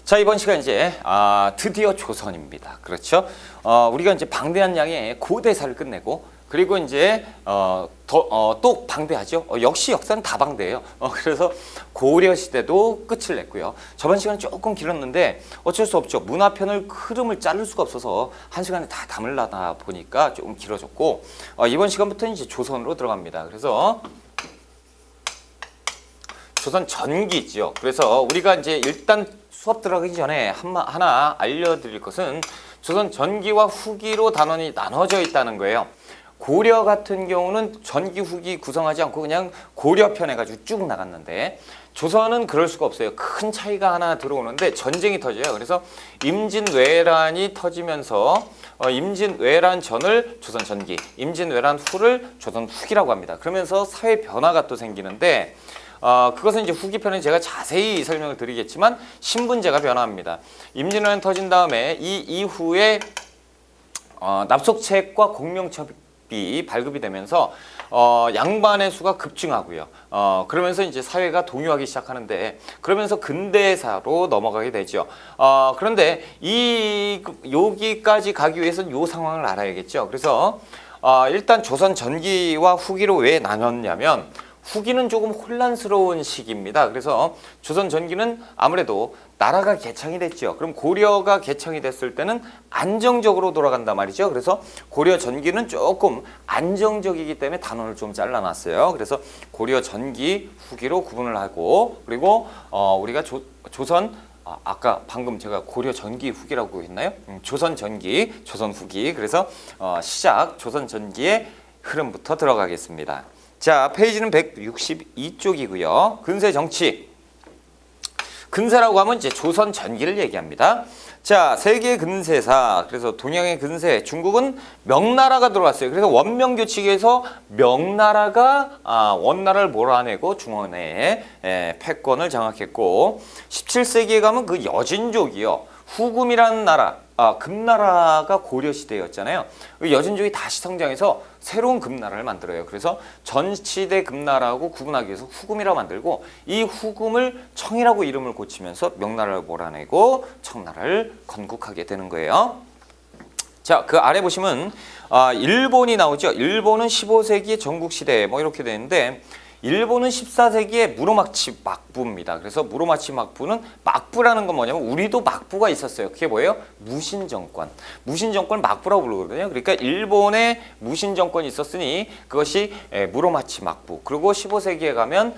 자, 이번 시간 이제 드디어 조선입니다. 그렇죠? 우리가 이제 방대한 양의 고대사를 끝내고 그리고 이제 또 방대하죠. 역시 역사는 다 방대해요. 그래서 고려 시대도 끝을 냈고요. 저번 시간은 조금 길었는데 어쩔 수 없죠. 문화편을 흐름을 자를 수가 없어서 한 시간에 다 담으려다 보니까 조금 길어졌고 이번 시간부터는 이제 조선으로 들어갑니다. 그래서 조선 전기죠. 그래서 우리가 이제 일단 수업 들어가기 전에 하나 알려드릴 것은 조선 전기와 후기로 단원이 나눠져 있다는 거예요. 고려 같은 경우는 전기, 후기 구성하지 않고 그냥 고려편 해가지고 쭉 나갔는데 조선은 그럴 수가 없어요. 큰 차이가 하나 들어오는데 전쟁이 터져요. 그래서 임진왜란이 터지면서 임진왜란 전을 조선 전기, 임진왜란 후를 조선 후기라고 합니다. 그러면서 사회 변화가 또 생기는데 그것은 이제 후기편에 제가 자세히 설명을 드리겠지만 신분제가 변화합니다. 임진왜란 터진 다음에 이 이후에 납속책과 공명첩이 발급이 되면서 양반의 수가 급증하고요. 그러면서 이제 사회가 동요하기 시작하는데 그러면서 근대사로 넘어가게 되죠. 그런데 여기까지 가기 위해서는 이 상황을 알아야겠죠. 그래서 일단 조선 전기와 후기로 왜 나눴냐면 후기는 조금 혼란스러운 시기입니다. 그래서 조선 전기는 아무래도 나라가 개창이 됐죠. 그럼 고려가 개창이 됐을 때는 안정적으로 돌아간단 말이죠. 그래서 고려 전기는 조금 안정적이기 때문에 단원을 좀 잘라놨어요. 그래서 고려 전기, 후기로 구분을 하고 그리고 우리가 조선 아까 방금 제가 고려 전기 후기라고 했나요? 조선 전기, 조선 후기. 그래서 시작 조선 전기의 흐름부터 들어가겠습니다. 자, 페이지는 162쪽이고요. 근세 정치. 근세라고 하면 이제 조선 전기를 얘기합니다. 자, 세계 근세사. 그래서 동양의 근세. 중국은 명나라가 들어왔어요. 그래서 원명 교칙에서 명나라가 원나라를 몰아내고 중원에 패권을 장악했고 17세기에 가면 그 여진족이요. 후금이라는 나라, 금나라가 고려시대였잖아요. 여진족이 다시 성장해서 새로운 금나라를 만들어요. 그래서 전시대 금나라하고 구분하기 위해서 후금이라고 만들고 이 후금을 청이라고 이름을 고치면서 명나라를 몰아내고 청나라를 건국하게 되는 거예요. 자, 그 아래 보시면 일본이 나오죠. 일본은 15세기 전국시대 뭐 이렇게 되는데 일본은 14세기에 무로마치 막부입니다. 그래서 무로마치 막부는 막부라는 건 뭐냐면 우리도 막부가 있었어요. 그게 뭐예요? 무신정권. 무신정권 막부라고 부르거든요. 그러니까 일본에 무신정권이 있었으니 그것이 무로마치 막부. 그리고 15세기에 가면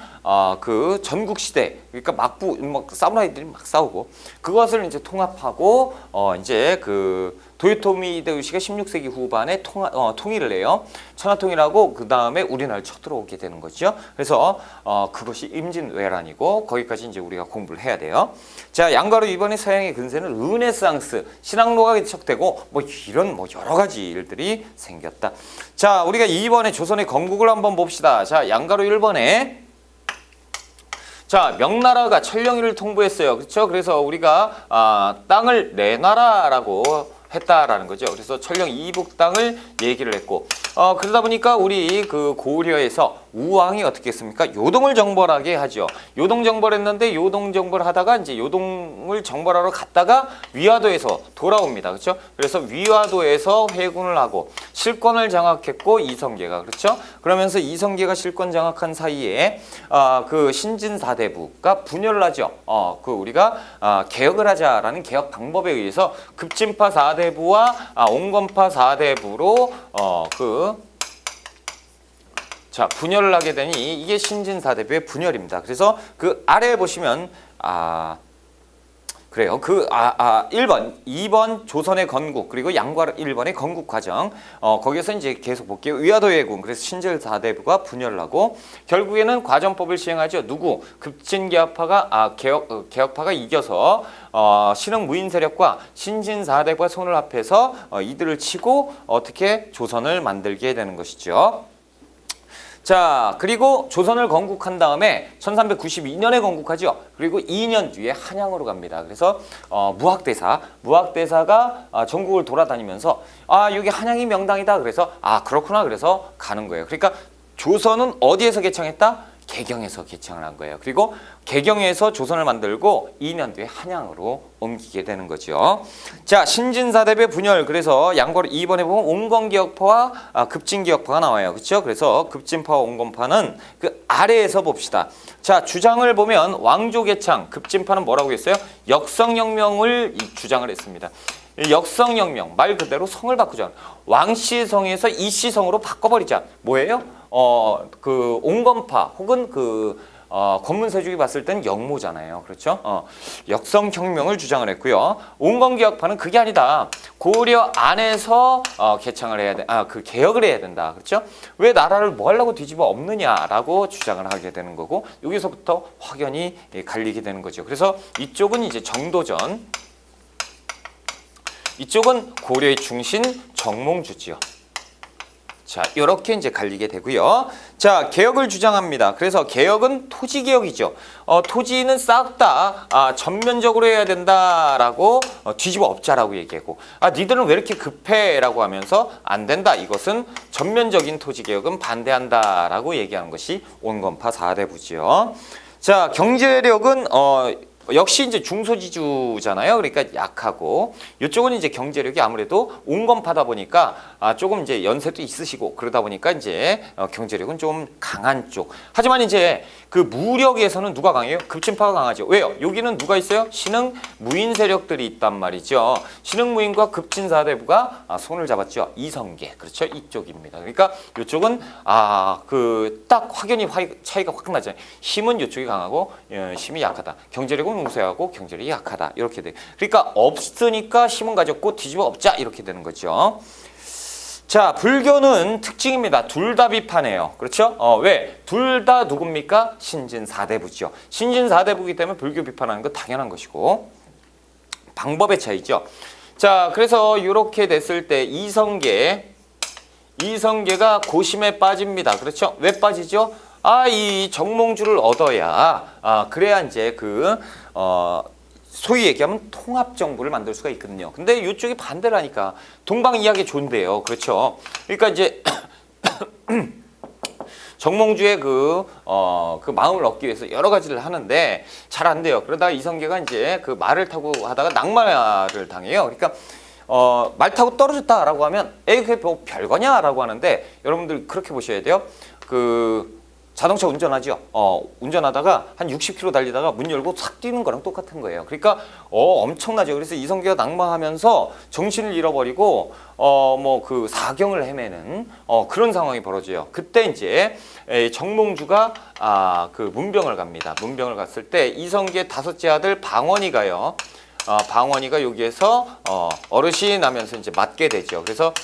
그 전국시대. 그러니까 막부, 막 사무라이들이 막 싸우고 그것을 이제 통합하고 이제 그 도요토미 히데요시가 16세기 후반에 통일을 해요. 천하통일하고 그 다음에 우리나라를 쳐들어오게 되는 거죠. 그래서 그것이 임진왜란이고 거기까지 이제 우리가 공부를 해야 돼요. 자, 양가로 이번에 서양의 근세는 르네상스, 신앙로가 개척되고 뭐 이런 여러 가지 일들이 생겼다. 자, 우리가 이번에 조선의 건국을 한번 봅시다. 자, 양가로 1번에 자, 명나라가 천령위를 통보했어요. 그렇죠? 그래서 우리가 땅을 내놔라라고 했다라는 거죠. 그래서 천령 이북 땅을 얘기를 했고 그러다 보니까 우리 그 고려에서 우왕이 어떻게 했습니까? 요동을 정벌하게 하죠. 요동 정벌했는데 요동 정벌하다가 이제 요동을 정벌하러 갔다가 위화도에서 돌아옵니다. 그렇죠? 그래서 위화도에서 회군을 하고 실권을 장악했고 이성계가 그렇죠? 그러면서 이성계가 실권 장악한 사이에 그 신진사대부가 분열을 하죠. 그 우리가 개혁을 하자라는 개혁 방법에 의해서 급진파 4대부와 온건파 4대부로 자, 분열을 하게 되니 이게 신진사대부의 분열입니다. 그래서 그 아래에 보시면 그래요. 1번, 2번 조선의 건국 그리고 양과 1번의 건국 과정 거기에서 이제 계속 볼게요. 위화도 해군 그래서 신진사대부가 분열을 하고 결국에는 과정법을 시행하죠. 누구? 급진개혁파가 개혁파가 이겨서 신흥 무인 세력과 신진사대부가 손을 합해서 이들을 치고 어떻게 조선을 만들게 되는 것이죠. 자, 그리고 조선을 건국한 다음에 1392년에 건국하죠. 그리고 2년 뒤에 한양으로 갑니다. 그래서 무학대사가 전국을 돌아다니면서 여기 한양이 명당이다. 그래서 그렇구나. 그래서 가는 거예요. 그러니까 조선은 어디에서 개창했다? 개경에서 개창을 한 거예요. 그리고 개경에서 조선을 만들고 2년 뒤에 한양으로 옮기게 되는 거죠. 자, 신진사대부의 분열. 그래서 양거를 2번에 보면 온건기역파와 급진기역파가 나와요. 그렇죠? 그래서 급진파와 온건파는 그 아래에서 봅시다. 자, 주장을 보면 왕조 개창, 급진파는 뭐라고 했어요? 역성혁명을 주장을 했습니다. 역성혁명, 말 그대로 성을 바꾸자. 왕씨성에서 이씨성으로 바꿔버리자. 뭐예요? 그 온건파 혹은 권문세족이 봤을 땐 역모잖아요. 그렇죠? 역성혁명을 주장을 했고요. 온건기역파는 그게 아니다. 고려 안에서 개창을 해야 돼. 그 개혁을 해야 된다. 그렇죠? 왜 나라를 뭐 하려고 뒤집어 엎느냐라고 주장을 하게 되는 거고, 여기서부터 확연히 갈리게 되는 거죠. 그래서 이쪽은 이제 정도전, 이쪽은 고려의 중신 정몽주지요. 자, 이렇게 이제 갈리게 되고요. 자, 개혁을 주장합니다. 그래서 개혁은 토지 개혁이죠. 토지는 싹 다 전면적으로 해야 된다라고 뒤집어 엎자라고 얘기하고, 니들은 왜 이렇게 급해라고 하면서 안 된다. 이것은 전면적인 토지 개혁은 반대한다라고 얘기하는 것이 온건파 4대부지요. 자, 경제력은 역시 이제 중소지주잖아요. 그러니까 약하고, 이쪽은 이제 경제력이 아무래도 온건파다 보니까 조금 이제 연세도 있으시고 그러다 보니까 이제 경제력은 좀 강한 쪽. 하지만 이제 그 무력에서는 누가 강해요? 급진파가 강하죠. 왜요? 여기는 누가 있어요? 신흥 무인 세력들이 있단 말이죠. 신흥 무인과 급진사대부가 손을 잡았죠. 이성계, 그렇죠? 이쪽입니다. 그러니까 이쪽은 그 딱 확연히 차이가 확 나잖아요. 힘은 이쪽이 강하고 힘이 약하다. 경제력은 우세하고 경제력이 약하다. 이렇게 돼. 그러니까 없으니까 힘은 가졌고 뒤집어 엎자 이렇게 되는 거죠. 자, 불교는 특징입니다. 둘 다 비판해요. 그렇죠? 왜? 둘 다 누굽니까? 신진사대부죠. 신진사대부이기 때문에 불교 비판하는 건 당연한 것이고, 방법의 차이죠. 자, 그래서 이렇게 됐을 때 이성계가 고심에 빠집니다. 그렇죠? 왜 빠지죠? 이 정몽주를 얻어야 그래야 이제 소위 얘기하면 통합정부를 만들 수가 있거든요. 근데 이쪽이 반대를 하니까 동방이야기 좋은데요. 그렇죠? 그러니까 이제 정몽주의 그 마음을 얻기 위해서 여러 가지를 하는데 잘 안 돼요. 그러다가 이성계가 이제 그 말을 타고 하다가 낙마를 당해요. 그러니까 말 타고 떨어졌다라고 하면 그게 뭐 별거냐라고 하는데, 여러분들 그렇게 보셔야 돼요. 자동차 운전하죠. 운전하다가 한 60km 달리다가 문 열고 싹 뛰는 거랑 똑같은 거예요. 그러니까 엄청나죠. 그래서 이성계가 낙마하면서 정신을 잃어버리고 그 사경을 헤매는 그런 상황이 벌어져요. 그때 이제 정몽주가 그 문병을 갑니다. 문병을 갔을 때 이성계 다섯째 아들 방원이가요. 방원이가 여기에서 어르신 하면서 이제 맞게 되죠. 그래서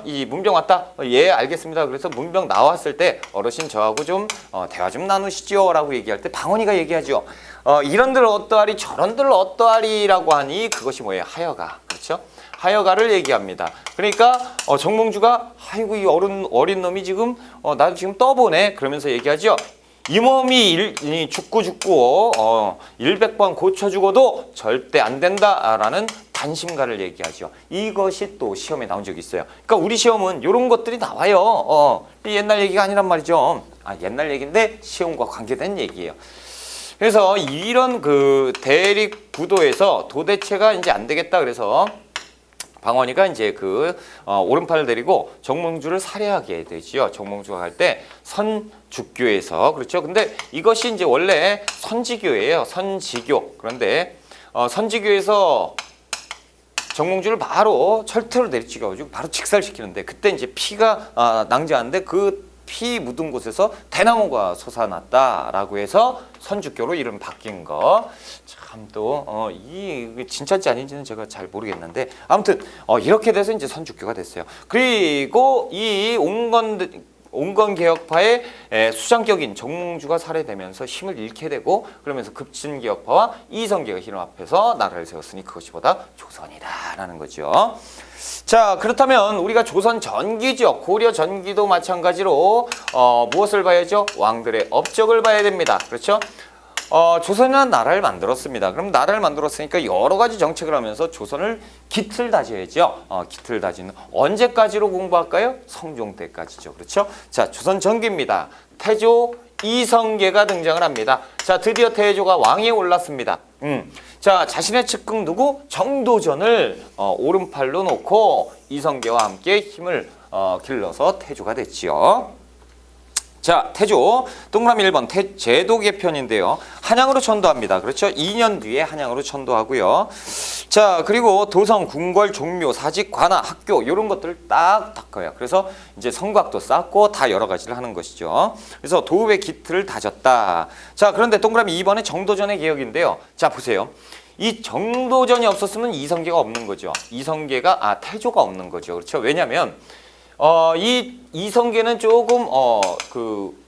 이 문병 왔다. 예, 알겠습니다. 그래서 문병 나왔을 때 어르신 저하고 좀 대화 좀 나누시죠 라고 얘기할 때 방원이가 얘기하죠. 이런들 어떠하리 저런들 어떠하리라고 하니 그것이 뭐예요? 하여가. 그렇죠? 하여가를 얘기합니다. 그러니까 정몽주가 아이고 이 어린 놈이 지금 나도 지금 떠보네 그러면서 얘기하죠. 이 몸이 죽고 100번 고쳐 죽어도 절대 안 된다라는 단심가를 얘기하죠. 이것이 또 시험에 나온 적이 있어요. 그러니까 우리 시험은 이런 것들이 나와요. 옛날 얘기가 아니란 말이죠. 옛날 얘기인데 시험과 관계된 얘기예요. 그래서 이런 그 대립 구도에서 도대체가 이제 안 되겠다 그래서 방원이가 이제 오른팔을 데리고 정몽주를 살해하게 되지요. 정몽주가 갈 때 선주교에서, 그렇죠. 근데 이것이 이제 원래 선지교예요. 선지교. 그런데 선지교에서 정몽주를 바로 철퇴로 내리치가지고 바로 직살시키는데, 그때 이제 피가 낭자하는데 그 피 묻은 곳에서 대나무가 솟아났다라고 해서 선주교로 이름 바뀐 거. 참 또 이게 진짜인지 아닌지는 제가 잘 모르겠는데 아무튼 이렇게 돼서 이제 선주교가 됐어요. 그리고 이 온건개혁파의 수장격인 정몽주가 살해되면서 힘을 잃게 되고, 그러면서 급진개혁파와 이성계가 힘을 합해서 나라를 세웠으니 그것이 보다 조선이다라는 거죠. 자, 그렇다면 우리가 조선 전기죠. 고려 전기도 마찬가지로 무엇을 봐야죠? 왕들의 업적을 봐야 됩니다. 그렇죠? 조선이라는 나라를 만들었습니다. 그럼 나라를 만들었으니까 여러 가지 정책을 하면서 조선을 기틀 다져야죠. 기틀 다지는 언제까지로 공부할까요? 성종 때까지죠. 그렇죠? 자, 조선 전기입니다. 태조 이성계가 등장을 합니다. 자, 드디어 태조가 왕위에 올랐습니다. 자, 자신의 측근 누구? 정도전을 오른팔로 놓고 이성계와 함께 힘을 길러서 태조가 됐지요. 자, 태조 동그라미 1번 제도 개편인데요. 한양으로 천도합니다. 그렇죠? 2년 뒤에 한양으로 천도하고요. 자, 그리고 도성, 궁궐, 종묘, 사직, 관아, 학교 이런 것들을 딱 닦아요. 그래서 이제 성곽도 쌓고 다 여러 가지를 하는 것이죠. 그래서 도읍의 기틀을 다졌다. 자, 그런데 동그라미 2번에 정도전의 개혁인데요. 자, 보세요. 이 정도전이 없었으면 이성계가 없는 거죠. 태조가 없는 거죠. 그렇죠? 왜냐하면 이 이성계는 조금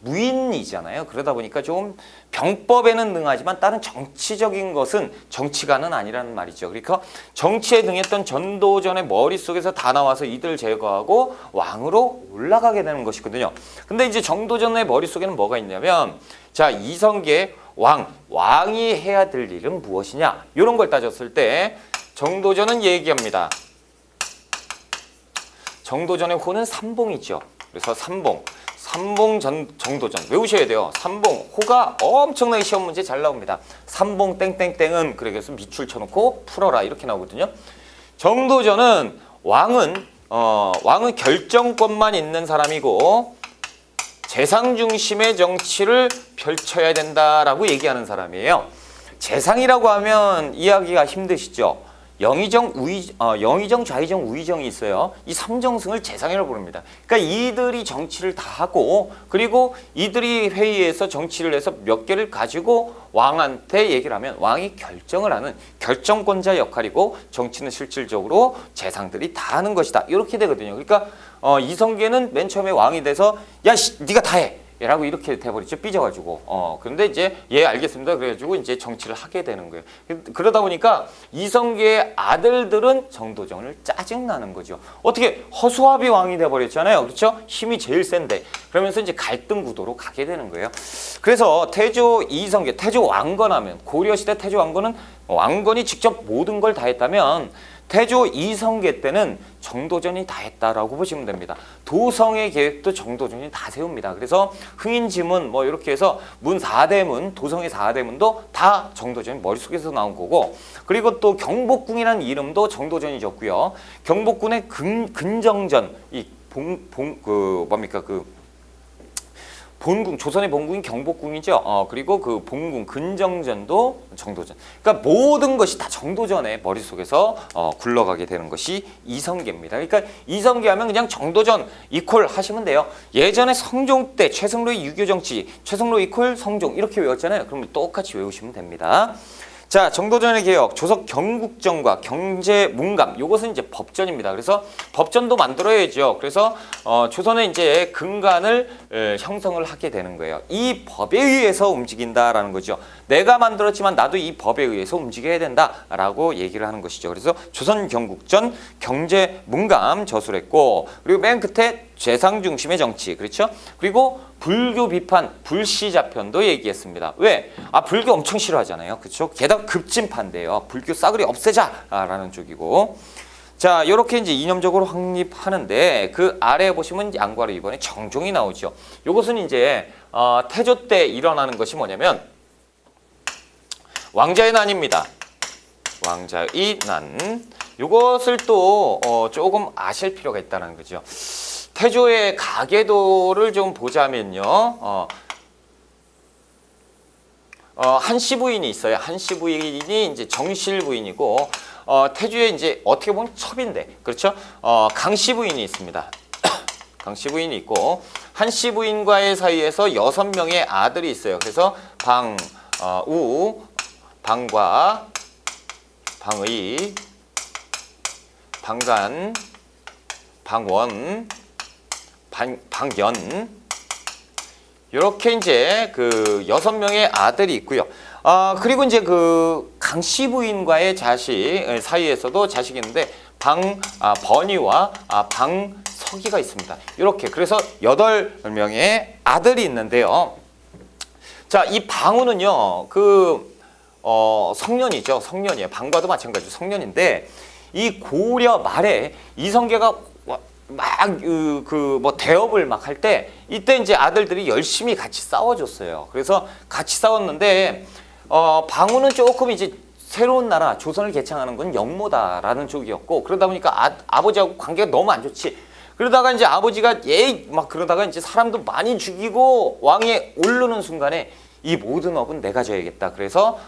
무인이잖아요. 그러다 보니까 좀 병법에는 능하지만 다른 정치적인 것은 정치가는 아니라는 말이죠. 그러니까 정치에 능했던 전도전의 머릿속에서 다 나와서 이들을 제거하고 왕으로 올라가게 되는 것이거든요. 근데 이제 정도전의 머릿속에는 뭐가 있냐면, 자, 이성계 왕이 해야 될 일은 무엇이냐, 이런 걸 따졌을 때 정도전은 얘기합니다. 정도전의 호는 삼봉이죠. 그래서 정도전 외우셔야 돼요. 삼봉, 호가 엄청나게 시험 문제 잘 나옵니다. 삼봉 땡땡땡은 그래서 밑줄 쳐놓고 풀어라 이렇게 나오거든요. 정도전은 왕은 결정권만 있는 사람이고 재상 중심의 정치를 펼쳐야 된다라고 얘기하는 사람이에요. 재상이라고 하면 이해하기가 힘드시죠? 영의정, 좌의정, 우의정이 있어요. 이 삼정승을 재상이라고 부릅니다. 그러니까 이들이 정치를 다 하고, 그리고 이들이 회의에서 정치를 해서 몇 개를 가지고 왕한테 얘기를 하면 왕이 결정을 하는 결정권자 역할이고, 정치는 실질적으로 재상들이 다 하는 것이다. 이렇게 되거든요. 그러니까 이성계는 맨 처음에 왕이 돼서 야, 네가 다 해. 라고 이렇게 돼버리죠. 삐져가지고. 그런데 이제 예 알겠습니다. 그래가지고 이제 정치를 하게 되는 거예요. 그러다 보니까 이성계의 아들들은 정도전을 짜증나는 거죠. 어떻게 허수아비 왕이 돼버렸잖아요. 그렇죠? 힘이 제일 센데. 그러면서 이제 갈등 구도로 가게 되는 거예요. 그래서 태조 왕건하면, 고려시대 태조 왕건은 왕건이 직접 모든 걸 다 했다면, 태조 이성계 때는 정도전이 다 했다라고 보시면 됩니다. 도성의 계획도 정도전이 다 세웁니다. 그래서 흥인지문 뭐 이렇게 해서 문 4대문, 도성의 4대문도 다 정도전이 머릿속에서 나온 거고, 그리고 또 경복궁이라는 이름도 정도전이 졌고요. 경복궁의 근정전, 본궁, 조선의 본궁이 경복궁이죠. 그리고 그 본궁 근정전도 정도전. 그러니까 모든 것이 다 정도전의 머릿속에서 굴러가게 되는 것이 이성계입니다. 그러니까 이성계 하면 그냥 정도전 이퀄 하시면 돼요. 예전에 성종 때 최승로의 유교 정치, 최승로 이퀄 성종 이렇게 외웠잖아요. 그러면 똑같이 외우시면 됩니다. 자, 정도전의 개혁, 조석 경국정과 경제문감, 요것은 이제 법전입니다. 그래서 법전도 만들어야죠. 그래서 조선의 이제 근간을 형성을 하게 되는 거예요. 이 법에 의해서 움직인다라는 거죠. 내가 만들었지만 나도 이 법에 의해서 움직여야 된다라고 얘기를 하는 것이죠. 그래서 조선 경국전, 경제문감 저술했고, 그리고 맨 끝에 재상 중심의 정치, 그렇죠? 그리고 불교 비판, 불시자편도 얘기했습니다. 왜? 불교 엄청 싫어하잖아요. 그렇죠? 게다가 급진파인데요. 불교 싸그리 없애자라는 쪽이고. 자, 이렇게 이제 이념적으로 확립하는데, 그 아래에 보시면 양과로 이번에 정종이 나오죠. 이것은 이제 태조 때 일어나는 것이 뭐냐면 왕자의 난입니다. 왕자의 난. 이것을 또 조금 아실 필요가 있다는 거죠. 태조의 가계도를 좀 보자면요. 한씨 부인이 있어요. 한씨 부인이 이제 정실 부인이고, 태조의 이제 어떻게 보면 첩인데, 그렇죠? 강씨 부인이 있습니다. 강씨 부인이 있고, 한씨 부인과의 사이에서 6명의 아들이 있어요. 그래서 방우, 방과, 방의, 방간, 방원, 방연, 이렇게 이제 그 6명의 아들이 있고요. 그리고 이제 그 강씨 부인과의 자식 사이에서도 자식이 있는데 번이와 방석이가 있습니다. 이렇게 그래서 8명의 아들이 있는데요. 자, 이 방우는요, 성년이죠. 성년이에요. 방과도 마찬가지로 성년인데, 이 고려 말에 이성계가 막 뭐 대업을 막 할 때 이때 이제 아들들이 열심히 같이 싸워줬어요. 그래서 같이 싸웠는데 방우는 조금 이제 새로운 나라 조선을 개창하는 건 영모다라는 쪽이었고, 그러다 보니까 아버지하고 관계가 너무 안 좋지. 그러다가 이제 아버지가 막 그러다가 이제 사람도 많이 죽이고 왕에 오르는 순간에 이 모든 업은 내가 져야겠다. 그래서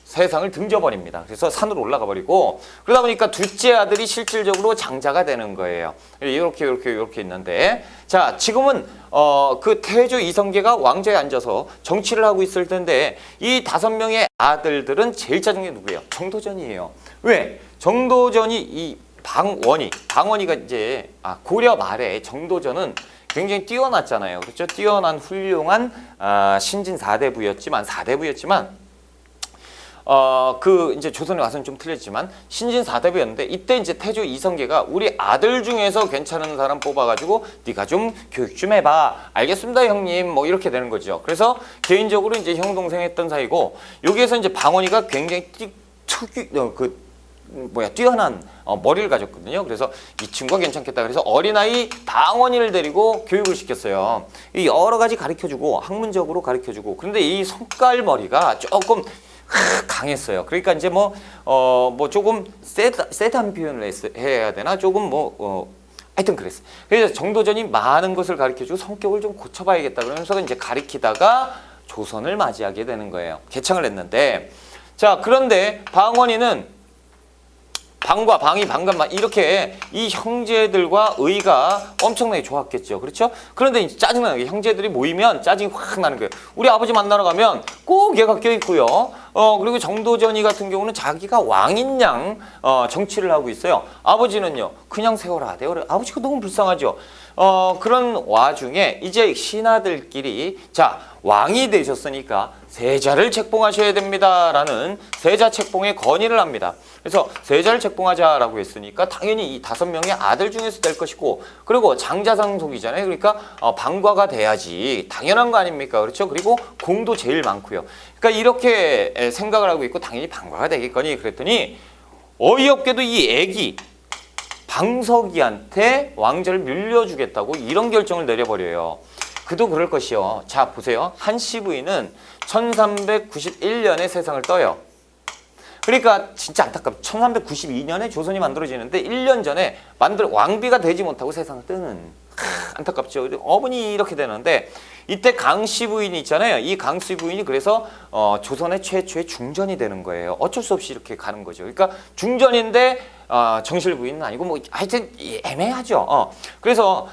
세상을 등져버립니다. 그래서 산으로 올라가 버리고, 그러다 보니까 둘째 아들이 실질적으로 장자가 되는 거예요. 이렇게 있는데, 자, 지금은 그 태조 이성계가 왕좌에 앉아서 정치를 하고 있을 텐데, 이 5명의 아들들은 제일 짜증이 누구예요? 정도전이에요. 왜? 정도전이 이 방원이가 이제 고려 말에 정도전은 굉장히 뛰어났잖아요. 그렇죠? 뛰어난 훌륭한 신진 4대부였지만 그 이제 조선에 와서는 좀 틀렸지만 신진 4대부였는데, 이때 이제 태조 이성계가 우리 아들 중에서 괜찮은 사람 뽑아가지고 네가 좀 교육 좀 해봐. 알겠습니다 형님. 뭐 이렇게 되는 거죠. 그래서 개인적으로 이제 형 동생 했던 사이고, 여기에서 이제 방원이가 굉장히 뛰어난 머리를 가졌거든요. 그래서 이 친구가 괜찮겠다. 그래서 어린아이 방원이를 데리고 교육을 시켰어요. 여러 가지 가르쳐주고 학문적으로 가르쳐주고, 그런데 이 손깔머리가 조금 강했어요. 그러니까 이제 뭐 조금 세단 표현을 해야 되나? 조금 하여튼 그랬어요. 그래서 정도전이 많은 것을 가르쳐주고 성격을 좀 고쳐봐야겠다. 그러면서 이제 가르치다가 조선을 맞이하게 되는 거예요. 개창을 했는데, 자, 그런데 방원이는 방과 방이 방관만 이렇게 이 형제들과 의가 엄청나게 좋았겠죠. 그렇죠? 그런데 이제 짜증나는 게, 형제들이 모이면 짜증이 확 나는 거예요. 우리 아버지 만나러 가면 꼭 얘가 껴있고요. 그리고 정도전이 같은 경우는 자기가 왕인 양 정치를 하고 있어요. 아버지는요, 그냥 세워라 내워라. 아버지가 너무 불쌍하죠. 그런 와중에 이제 신하들끼리, 자, 왕이 되셨으니까 세자를 책봉하셔야 됩니다라는 세자 책봉의 건의를 합니다. 그래서 세자를 책봉하자라고 했으니까 당연히 이 5명의 아들 중에서 될 것이고, 그리고 장자상속이잖아요. 그러니까 방과가 돼야지 당연한 거 아닙니까? 그렇죠? 그리고 공도 제일 많고요. 그러니까 이렇게 생각을 하고 있고, 당연히 방과가 되겠거니. 그랬더니 어이없게도 이 애기 방석이한테 왕좌를 물려주겠다고 이런 결정을 내려버려요. 그도 그럴 것이요. 자, 보세요. 한씨 부인은 1391년에 세상을 떠요. 그러니까 진짜 안타깝죠. 1392년에 조선이 만들어지는데 1년 전에 왕비가 되지 못하고 세상을 뜨는, 안타깝죠. 어머니 이렇게 되는데, 이때 강씨 부인이 있잖아요. 이 강씨 부인이 그래서 조선의 최초의 중전이 되는 거예요. 어쩔 수 없이 이렇게 가는 거죠. 그러니까 중전인데 정실 부인은 아니고 뭐 하여튼 애매하죠. 그래서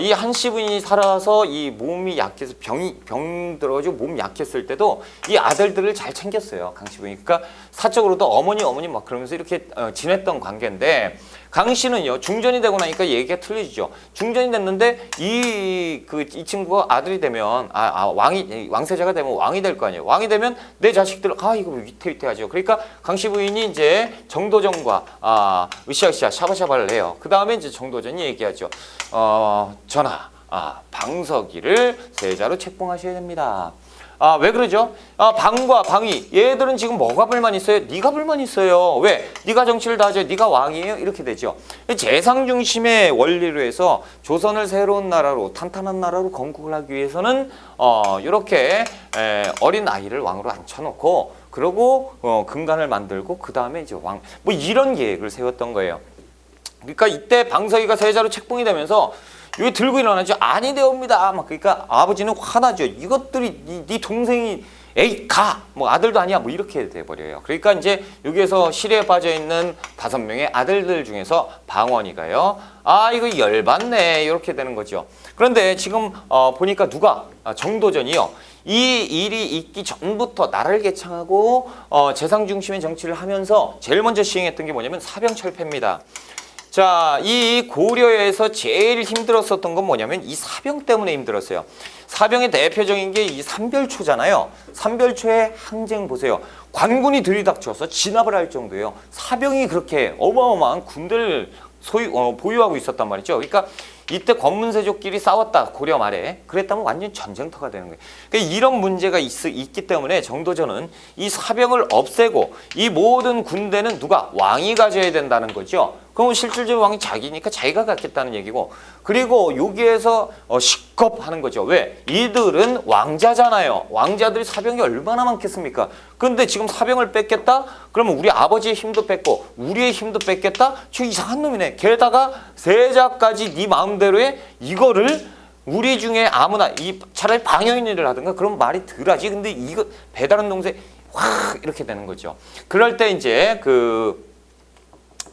이 한씨 부인이 살아서 이 몸이 약해서 병 들어가지고 몸 약했을 때도 이 아들들을 잘 챙겼어요. 강씨 부인이. 그러니까 사적으로도 어머니 막 그러면서 이렇게 지냈던 관계인데, 강 씨는요, 중전이 되고 나니까 얘기가 틀려지죠. 중전이 됐는데 이 친구가 아들이 되면 왕세자가 되면 왕이 될 거 아니에요. 왕이 되면 내 자식들 이거 위태위태하죠. 그러니까 강씨 부인이 이제 정도전과 으쌰으쌰 샤바샤바를 해요. 그 다음에 이제 정도전이 얘기하죠. 전하, 방석이를 세자로 책봉하셔야 됩니다. 왜 그러죠? 방과 방위, 얘들은 지금 뭐가 불만 있어요? 네가 불만 있어요. 왜? 네가 정치를 다 하죠. 네가 왕이에요. 이렇게 되죠. 재상 중심의 원리로 해서 조선을 새로운 나라로, 탄탄한 나라로 건국을 하기 위해서는 이렇게 어린 아이를 왕으로 앉혀놓고, 그러고 근간을 만들고 그 다음에 이제 왕, 뭐 이런 계획을 세웠던 거예요. 그러니까 이때 방석이가 세자로 책봉이 되면서 여기 들고 일어나죠. 아니 되옵니다. 그러니까 아버지는 화나죠. 이것들이 네 동생이 에이 가! 아들도 아니야. 이렇게 돼버려요. 그러니까 이제 여기에서 실에 빠져 있는 5명의 아들들 중에서 방원이가요, 이거 열받네. 이렇게 되는 거죠. 그런데 지금 보니까 누가? 정도전이요. 이 일이 있기 전부터 나라를 개창하고 재상 중심의 정치를 하면서 제일 먼저 시행했던 게 뭐냐면 사병철폐입니다. 자, 이 고려에서 제일 힘들었었던 건 뭐냐면 이 사병 때문에 힘들었어요. 사병의 대표적인 게 이 삼별초잖아요. 삼별초의 항쟁 보세요. 관군이 들이닥쳐서 진압을 할 정도예요. 사병이 그렇게 어마어마한 군대를 보유하고 있었단 말이죠. 그러니까 이때 권문세족끼리 싸웠다, 고려 말에. 그랬다면 완전 전쟁터가 되는 거예요. 그러니까 이런 문제가 있기 때문에 정도전은 이 사병을 없애고 이 모든 군대는 누가? 왕이 가져야 된다는 거죠. 그럼 실질적으로 왕이 자기니까 자기가 갖겠다는 얘기고, 그리고 여기에서 식겁하는 거죠. 왜? 이들은 왕자잖아요. 왕자들이 사병이 얼마나 많겠습니까? 근데 지금 사병을 뺏겠다? 그러면 우리 아버지의 힘도 뺏고 우리의 힘도 뺏겠다? 저 이상한 놈이네. 게다가 세자까지 네 마음대로 해? 이거를 우리 중에 아무나 차라리 방여인을 하든가 그런 말이 덜하지. 근데 이거 배다른 동생 확 이렇게 되는 거죠. 그럴 때 이제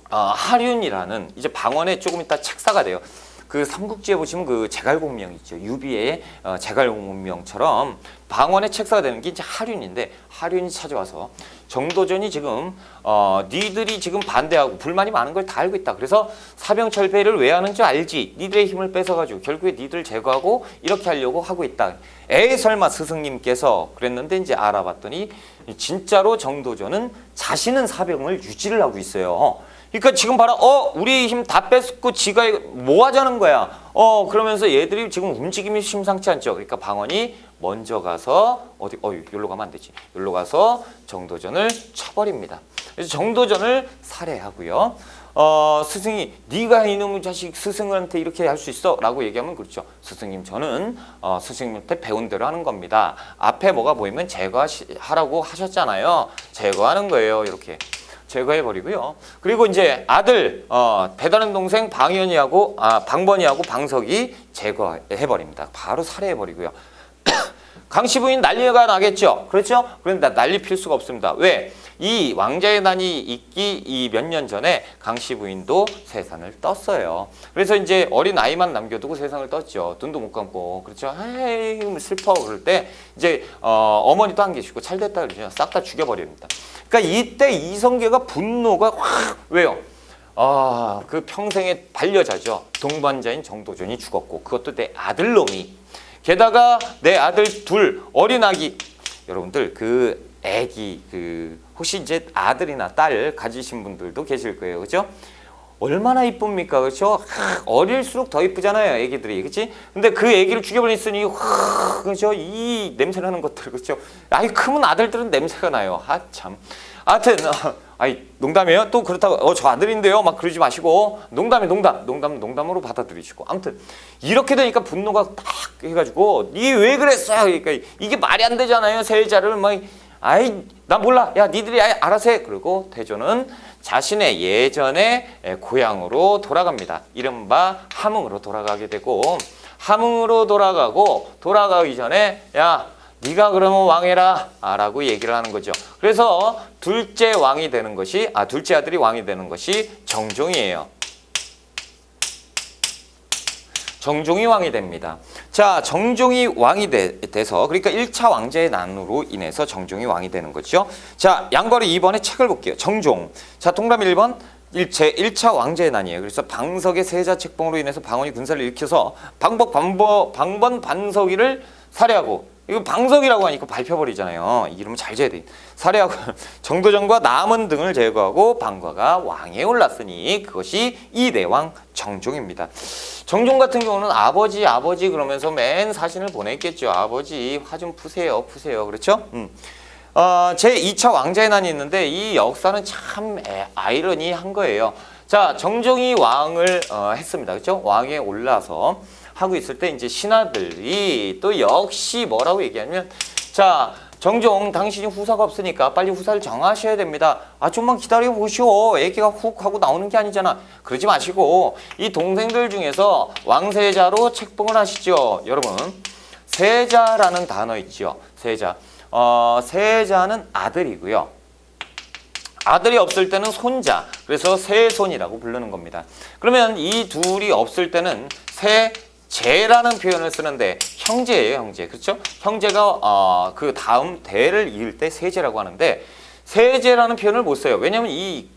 하륜이라는 이제 방언에 조금 이따 책사가 돼요. 그 삼국지에 보시면 그 제갈공명 있죠. 유비의 제갈공명처럼 방언의 책사가 되는 게 이제 하륜인데, 하륜이 찾아와서 정도전이 지금 니들이 지금 반대하고 불만이 많은 걸 다 알고 있다. 그래서 사병철폐를 왜 하는지 알지. 니들의 힘을 뺏어가지고 결국에 니들 제거하고 이렇게 하려고 하고 있다. 에이 설마 스승님께서 그랬는데 이제 알아봤더니 진짜로 정도전은 자신은 사병을 유지를 하고 있어요. 그러니까 지금 봐라, 우리 힘 다 뺏고 지가 뭐 하자는 거야. 그러면서 얘들이 지금 움직임이 심상치 않죠. 그러니까 방언이 먼저 가서 여기로 가면 안 되지. 여기로 가서 정도전을 쳐버립니다. 그래서 정도전을 살해하고요. 스승이 네가 이놈의 자식 스승한테 이렇게 할 수 있어? 라고 얘기하면 그렇죠. 스승님 저는 스승님한테 배운 대로 하는 겁니다. 앞에 뭐가 보이면 제거하라고 하셨잖아요. 제거하는 거예요. 이렇게. 제거해버리고요. 그리고 이제 아들 배다른 동생 방번이하고 방석이 제거해버립니다. 바로 살해해버리고요. 강씨 부인 난리가 나겠죠. 그렇죠? 그런데 난리 필 수가 없습니다. 왜? 이 왕자의 난이 있기 이 몇 년 전에 강씨 부인도 세상을 떴어요. 그래서 이제 어린 아이만 남겨두고 세상을 떴죠. 눈도 못 감고. 그렇죠? 에이 슬퍼. 그럴 때 이제 어머니도 안 계시고 잘됐다 그러죠. 싹 다 죽여버립니다. 그러니까 이때 이성계가 분노가 확, 왜요? 그 평생의 반려자죠. 동반자인 정도전이 죽었고, 그것도 내 아들놈이. 게다가 내 아들 둘, 어린 아기. 여러분들, 그 애기, 혹시 이제 아들이나 딸 가지신 분들도 계실 거예요. 그죠? 얼마나 이쁩니까? 그렇죠? 어릴수록 더 이쁘잖아요, 애기들이. 그렇지? 근데 그 애기를 죽여버렸으니 그렇죠? 이 냄새 나는 것들. 그렇죠? 아이 크면 아들들은 냄새가 나요. 참. 하여튼 농담이에요. 또 그렇다고 저 아들인데요. 막 그러지 마시고 농담으로 받아들이시고. 아무튼 이렇게 되니까 분노가 딱 해가지고 니 왜 그랬어요? 그러니까 이게 말이 안 되잖아요. 세자를 나 몰라. 야 니들이 알아서 해. 그리고 태조는 자신의 예전의 고향으로 돌아갑니다. 이른바 함흥으로 돌아가게 되고, 함흥으로 돌아가기 전에 야 네가 그러면 왕해라 라고 얘기를 하는 거죠. 그래서 둘째 아들이 왕이 되는 것이 정종이에요. 정종이 왕이 됩니다. 자, 정종이 왕이 돼서, 그러니까 1차 왕자의 난으로 인해서 정종이 왕이 되는 거죠. 자, 양거리 2번의 책을 볼게요. 정종. 자, 동그라미 1번. 제1차 왕자의 난이에요. 그래서 방석의 세자 책봉으로 인해서 방언이 군사를 일으켜서 방번 반석이를 살해하고, 이거 방석이라고 하니까 밟혀버리잖아요. 이름은 잘 지어야 돼. 살해하고 정도전과 남은 등을 제거하고 방과가 왕에 올랐으니 그것이 이대왕 정종입니다. 정종 같은 경우는 아버지 그러면서 맨 사신을 보냈겠죠. 아버지 화 좀 푸세요. 그렇죠? 제2차 왕자의 난이 있는데 이 역사는 참 아이러니한 거예요. 자, 정종이 왕을 했습니다. 그렇죠? 왕에 올라서 하고 있을 때 이제 신하들이 또 역시 뭐라고 얘기하냐면, 자, 정종 당신이 후사가 없으니까 빨리 후사를 정하셔야 됩니다. 좀만 기다려 보시오. 애기가 훅 하고 나오는 게 아니잖아. 그러지 마시고 이 동생들 중에서 왕세자로 책봉을 하시죠. 여러분, 세자라는 단어 있죠. 세자. 세자는 아들이고요. 아들이 없을 때는 손자. 그래서 세손이라고 부르는 겁니다. 그러면 이 둘이 없을 때는 세제라는 표현을 쓰는데 형제예요, 형제. 그렇죠? 형제가 그 다음 대를 이을 때 세제라고 하는데, 세제라는 표현을 못 써요. 왜냐하면 이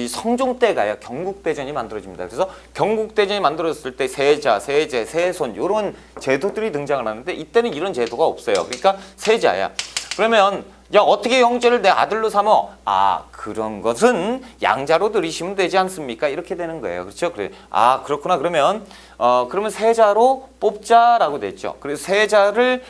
성종 때가요, 경국대전이 만들어집니다. 그래서 경국대전이 만들어졌을 때 세자, 세제, 세손 이런 제도들이 등장을 하는데 이때는 이런 제도가 없어요. 그러니까 세자야. 그러면 야, 어떻게 형제를 내 아들로 삼어? 그런 것은 양자로 들이시면 되지 않습니까? 이렇게 되는 거예요. 그렇죠? 그래. 그렇구나. 그러면 그러면 세자로 뽑자라고 됐죠. 그래서 세자를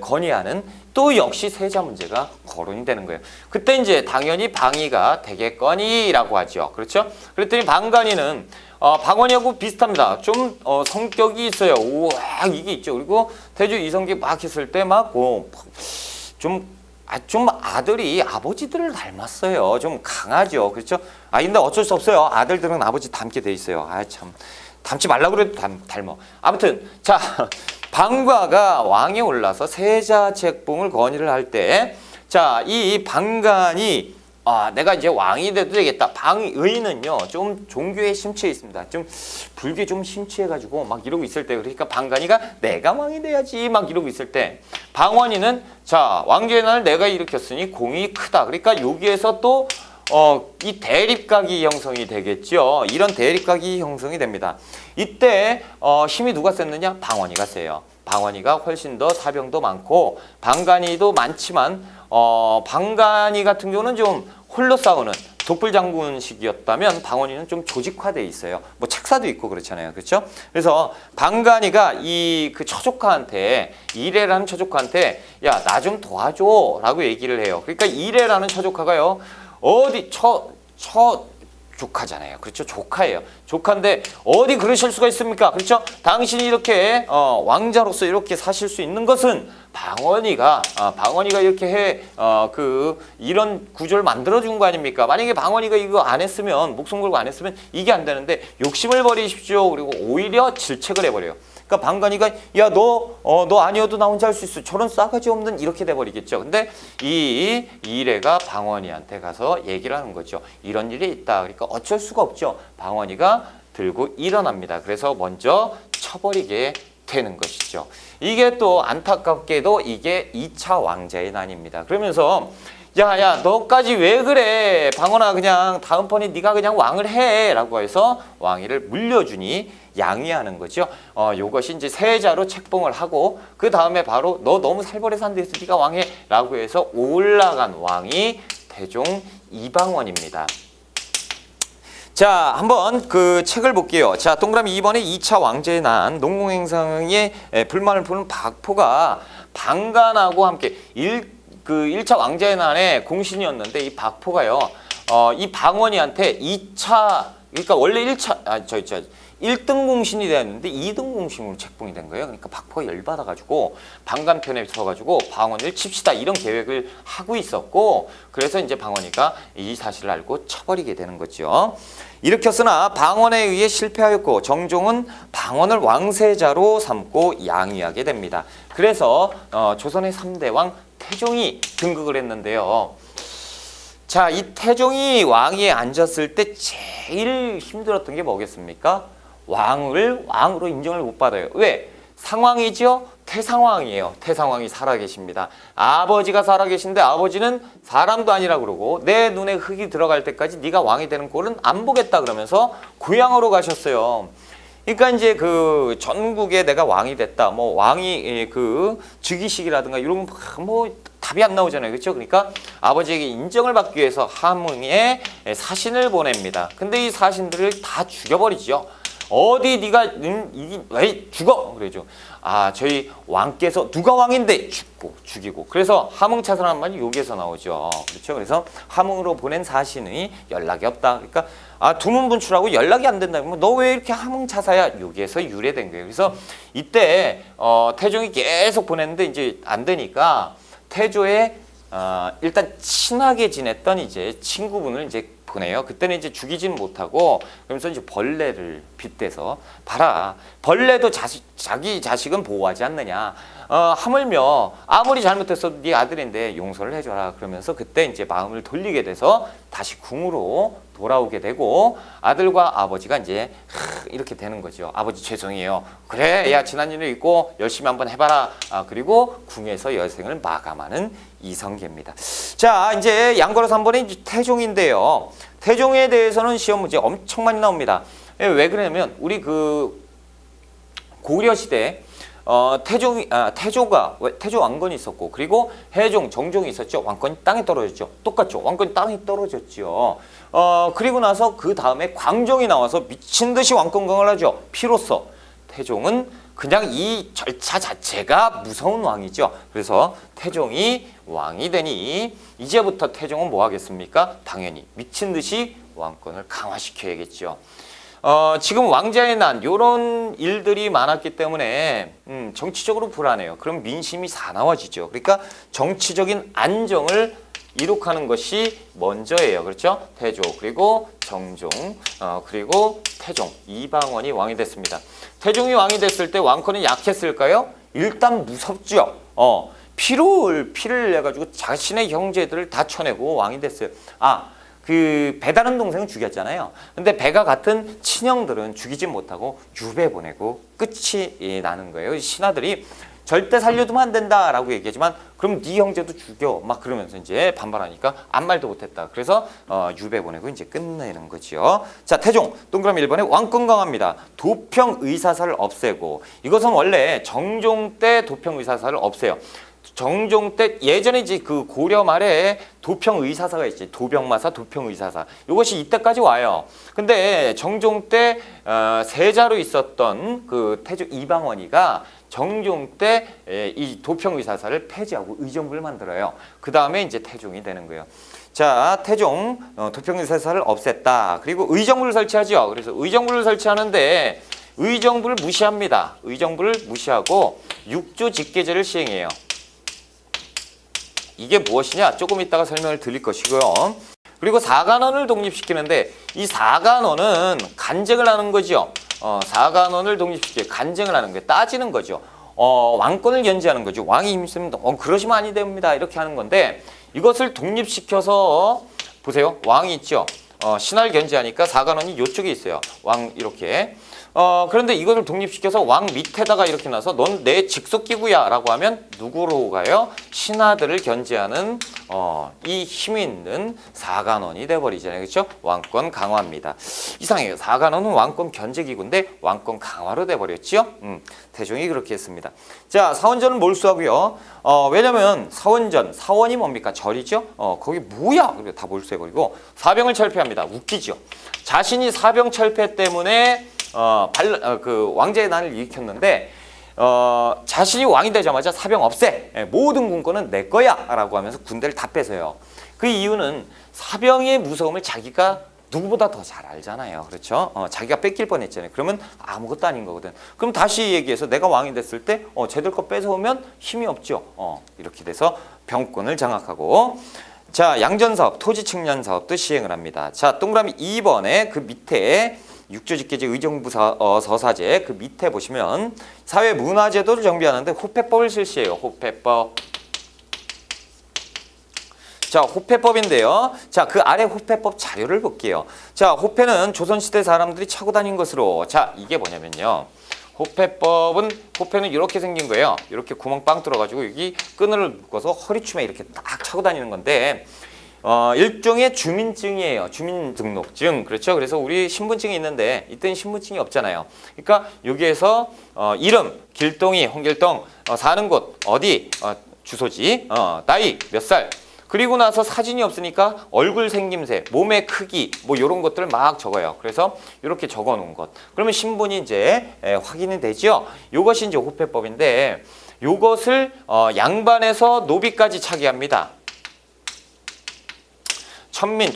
건의하는 또 역시 세자 문제가 거론이 되는 거예요. 그때 이제 당연히 방위가 되겠거니라고 하죠. 그렇죠? 그랬더니 방간이는 방언이하고 비슷합니다. 좀 성격이 있어요. 우와 이게 있죠. 그리고 태조 이성기 막 했을 때 막 좀 아들이 아버지들을 닮았어요. 좀 강하죠. 그렇죠? 근데 어쩔 수 없어요. 아들들은 아버지 닮게 돼 있어요. 참. 닮지 말라고 그래도 닮어. 아무튼 자 방과가 왕에 올라서 세자 책봉을 건의를 할 때 자 이 방간이 내가 이제 왕이 돼도 되겠다. 방의는요 좀 종교에 심취해 있습니다. 좀 불교에 좀 심취해가지고 막 이러고 있을 때 그러니까 방간이가 내가 왕이 돼야지 막 이러고 있을 때 방원이는 자 왕조의 난을 내가 일으켰으니 공이 크다. 그러니까 여기에서 또 이 대립각이 형성이 되겠죠. 이런 대립각이 형성이 됩니다. 이때 힘이 누가 셌느냐? 방원이가 세요. 방원이가 훨씬 더 사병도 많고 방간이도 많지만 방간이 같은 경우는 좀 홀로 싸우는 독불장군식이었다면 방원이는 좀 조직화돼 있어요. 뭐 책사도 있고 그렇잖아요. 그렇죠? 그래서 방간이가 이 그 처조카한테 이래라는 처조카한테 야, 나 좀 도와줘라고 얘기를 해요. 그러니까 이래라는 처조카가요. 어디 조카잖아요. 그렇죠? 조카예요. 조카인데 어디 그러실 수가 있습니까? 그렇죠? 당신이 이렇게 왕자로서 이렇게 사실 수 있는 것은 방언이가 이렇게 해 이런 구조를 만들어 준 거 아닙니까? 만약에 방언이가 이거 안 했으면 목숨 걸고 안 했으면 이게 안 되는데 욕심을 버리십시오. 그리고 오히려 질책을 해버려요. 그러니까 방간이가 야 너 아니어도 나 혼자 할 수 있어. 저런 싸가지 없는 이렇게 돼버리겠죠. 근데 이 이래가 방언이한테 가서 얘기를 하는 거죠. 이런 일이 있다. 그러니까 어쩔 수가 없죠. 방언이가 들고 일어납니다. 그래서 먼저 쳐버리게 되는 것이죠. 이게 또 안타깝게도 이게 2차 왕자의 난입니다. 그러면서 야 너까지 왜 그래 방언아 그냥 다음번에 네가 그냥 왕을 해 라고 해서 왕위를 물려주니 양위하는 거죠. 요것이 이제 세자로 책봉을 하고 그 다음에 바로 너 너무 살벌해서 안 돼서 네가 왕해 라고 해서 올라간 왕이 태종 이방원입니다. 자, 한번 그 책을 볼게요. 자, 동그라미 2번에 2차 왕제의 난, 농공행상에 불만을 푸는 박포가 방간하고 함께 1차 왕제의 난의 공신이었는데 이 박포가요, 이 방원이한테 2차, 그러니까 원래 1등 공신이 되었는데 2등 공신으로 책봉이 된 거예요. 그러니까 박포가 열받아가지고 방간편에 서가지고 방원을 칩시다 이런 계획을 하고 있었고 그래서 이제 방원이가 이 사실을 알고 쳐버리게 되는 거죠. 일으켰으나 방원에 의해 실패하였고 정종은 방원을 왕세자로 삼고 양위하게 됩니다. 그래서 조선의 3대 왕 태종이 등극을 했는데요. 자, 이 태종이 왕위에 앉았을 때 제일 힘들었던 게 뭐겠습니까? 왕으로 인정을 못 받아요. 왜? 상왕이죠? 태상왕이에요. 태상왕이 살아계십니다. 아버지가 살아계신데 아버지는 사람도 아니라 그러고 내 눈에 흙이 들어갈 때까지 네가 왕이 되는 꼴은 안 보겠다 그러면서 고향으로 가셨어요. 그러니까 이제 그 전국에 내가 왕이 됐다. 뭐 왕이 그 즉위식이라든가 이런 뭐 답이 안 나오잖아요. 그렇죠? 그러니까 아버지에게 인정을 받기 위해서 함흥에 사신을 보냅니다. 근데 이 사신들을 다 죽여버리죠. 어디 네가 왜 죽어? 그러죠. 저희 왕께서 누가 왕인데 죽이고. 그래서 함흥차사라는 말이 여기에서 나오죠. 그렇죠? 그래서 함흥으로 보낸 사신이 연락이 없다. 그러니까 두문분출하고 연락이 안 된다. 너 왜 이렇게 함흥차사야? 여기에서 유래된 거예요. 그래서 이때 태종이 계속 보냈는데 이제 안 되니까 태조의 일단 친하게 지냈던 이제 친구분을 이제 보내요. 그때는 이제 죽이지는 못하고 그러면서 이제 벌레를 빗대서 봐라. 벌레도 자기 자식은 보호하지 않느냐. 하물며 아무리 잘못했어도 네 아들인데 용서를 해줘라. 그러면서 그때 이제 마음을 돌리게 돼서 다시 궁으로 돌아오게 되고 아들과 아버지가 이제 이렇게 되는 거죠. 아버지 죄송해요. 그래, 야 지난 일을 잊고 열심히 한번 해봐라. 그리고 궁에서 여생을 마감하는 이성계입니다. 자, 이제 양거로 3번에 이제 태종인데요. 태종에 대해서는 시험 문제 엄청 많이 나옵니다. 왜 그러냐면 우리 그 고려 시대 태조 왕건이 있었고 그리고 해종, 정종이 있었죠. 왕건이 땅에 떨어졌죠. 똑같죠. 왕건이 땅에 떨어졌죠. 그리고 나서 그 다음에 광종이 나와서 미친 듯이 왕권강을 하죠. 피로써 태종은 그냥 이 절차 자체가 무서운 왕이죠. 그래서 태종이 왕이 되니 이제부터 태종은 뭐 하겠습니까? 당연히 미친 듯이 왕권을 강화시켜야겠죠. 지금 왕자의 난 이런 일들이 많았기 때문에 정치적으로 불안해요. 그럼 민심이 사나워지죠. 그러니까 정치적인 안정을 이룩하는 것이 먼저예요. 그렇죠? 태조 그리고 정종 그리고 태종 이방원이 왕이 됐습니다. 태종이 왕이 됐을 때 왕권이 약했을까요? 일단 무섭죠. 피를 내 가지고 자신의 형제들을 다 쳐내고 왕이 됐어요. 그 배다른 동생은 죽였잖아요. 근데 배가 같은 친형들은 죽이지 못하고 유배 보내고 끝이 나는 거예요. 신하들이 절대 살려두면 안 된다라고 얘기하지만 그럼 네 형제도 죽여 막 그러면서 이제 반발하니까 아무 말도 못했다. 그래서 유배 보내고 이제 끝내는 거죠. 자, 태종 동그라미 1번에 왕권 강화입니다. 도평 의사사를 없애고, 이것은 원래 정종 때 도평 의사사를 없애요. 정종 때 예전에 이제 그 고려 말에 도평 의사사가 있지. 도병마사, 도평 의사사. 이것이 이때까지 와요. 근데 정종 때 세자로 있었던 그 태조 이방원이가 정종 때 이 도평 의사사를 폐지하고 의정부를 만들어요. 그 다음에 이제 태종이 되는 거예요. 자, 태종 도평 의사사를 없앴다. 그리고 의정부를 설치하죠. 그래서 의정부를 설치하는데 의정부를 무시합니다. 의정부를 무시하고 육조 직계제를 시행해요. 이게 무엇이냐? 조금 이따가 설명을 드릴 것이고요. 그리고 사간원을 독립시키는데 이 사간원은 간쟁을 하는 거죠. 사간원을 독립시켜 간쟁을 하는 거예요. 따지는 거죠. 왕권을 견제하는 거죠. 왕이 힘쓰면 그러시면 아니 됩니다. 이렇게 하는 건데 이것을 독립시켜서 보세요. 왕이 있죠. 신하를 견제하니까 사간원이 이쪽에 있어요. 왕 이렇게. 그런데 이것을 독립시켜서 왕 밑에다가 이렇게 놔서 넌 내 직속 기구야 라고 하면 누구로 가요? 신하들을 견제하는 이 힘이 있는 사간원이 돼버리잖아요. 그렇죠? 왕권 강화입니다. 이상해요. 사간원은 왕권 견제 기구인데 왕권 강화로 돼버렸죠. 태종이 그렇게 했습니다. 자, 사원전은 몰수하고요. 왜냐면 사원이 뭡니까? 절이죠. 거기 뭐야? 그래 다 몰수해버리고 사병을 철폐합니다. 웃기죠. 자신이 사병 철폐 때문에 그 왕제의 난을 일으켰는데 자신이 왕이 되자마자 사병 없애. 모든 군권은 내 거야 라고 하면서 군대를 다 뺏어요. 그 이유는 사병의 무서움을 자기가 누구보다 더 잘 알잖아요. 그렇죠? 자기가 뺏길 뻔했잖아요. 그러면 아무것도 아닌 거거든. 그럼 다시 얘기해서 내가 왕이 됐을 때 쟤들 거 뺏어오면 힘이 없죠. 이렇게 돼서 병권을 장악하고, 자, 양전사업, 토지측량사업도 시행을 합니다. 자, 동그라미 2번에 그 밑에 육조직계제 의정부 서사제 그 밑에 보시면 사회문화제도를 정비하는데 호패법을 실시해요. 호패법. 자, 호패법인데요. 자, 그 아래 호패법 자료를 볼게요. 자, 호패는 조선시대 사람들이 차고 다닌 것으로, 자, 이게 뭐냐면요. 호패는 이렇게 생긴 거예요. 이렇게 구멍 빵 뚫어가지고 여기 끈을 묶어서 허리춤에 이렇게 딱 차고 다니는 건데, 일종의 주민증이에요. 주민등록증. 그렇죠? 그래서 우리 신분증이 있는데 이때는 신분증이 없잖아요. 그러니까 여기에서 이름, 길동이, 홍길동, 사는 곳, 어디, 주소지, 나이, 몇 살, 그리고 나서 사진이 없으니까 얼굴 생김새, 몸의 크기, 뭐 이런 것들을 막 적어요. 그래서 이렇게 적어 놓은 것. 그러면 신분이 이제 확인이 되죠. 이것이 이제 호패법인데 이것을 양반에서 노비까지 차게 합니다.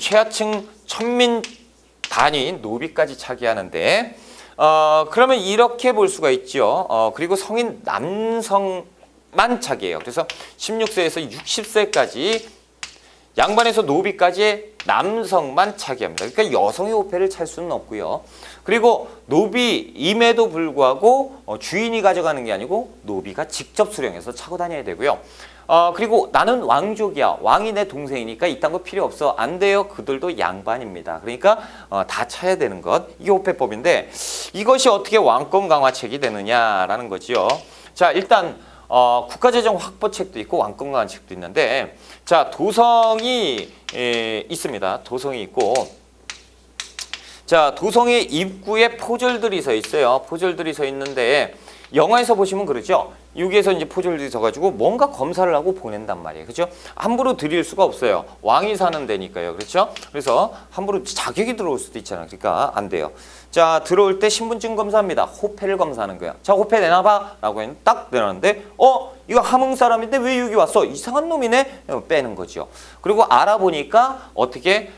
최하층 천민 단위인 노비까지 차게 하는데 그러면 이렇게 볼 수가 있죠. 그리고 성인 남성만 차게 해요. 그래서 16세에서 60세까지 양반에서 노비까지 남성만 차게 합니다. 그러니까 여성의 호패를 찰 수는 없고요. 그리고 노비임에도 불구하고 주인이 가져가는 게 아니고 노비가 직접 수령해서 차고 다녀야 되고요. 그리고 나는 왕족이야. 왕이 내 동생이니까 이딴 거 필요 없어. 안 돼요. 그들도 양반입니다. 그러니까 다 차야 되는 것. 이게 호패법인데 이것이 어떻게 왕권 강화책이 되느냐라는 거죠. 자, 일단 국가재정 확보책도 있고 왕권 강화책도 있는데, 자, 도성이 있습니다. 도성이 있고, 자, 도성의 입구에 포졸들이 서 있어요. 포졸들이 서 있는데 영화에서 보시면 그러죠. 여기에서 이제 포졸들이 있어가지고 뭔가 검사를 하고 보낸단 말이에요. 그렇죠? 함부로 들일 수가 없어요. 왕이 사는 데니까요. 그렇죠? 그래서 함부로 자격이 들어올 수도 있잖아요. 그러니까 안 돼요. 자, 들어올 때 신분증 검사합니다. 호패를 검사하는 거야. 자, 호패 내놔봐. 라고 했는데 딱 내놨는데 이거 함흥 사람인데 왜 여기 왔어? 이상한 놈이네? 빼는 거죠. 그리고 알아보니까 어떻게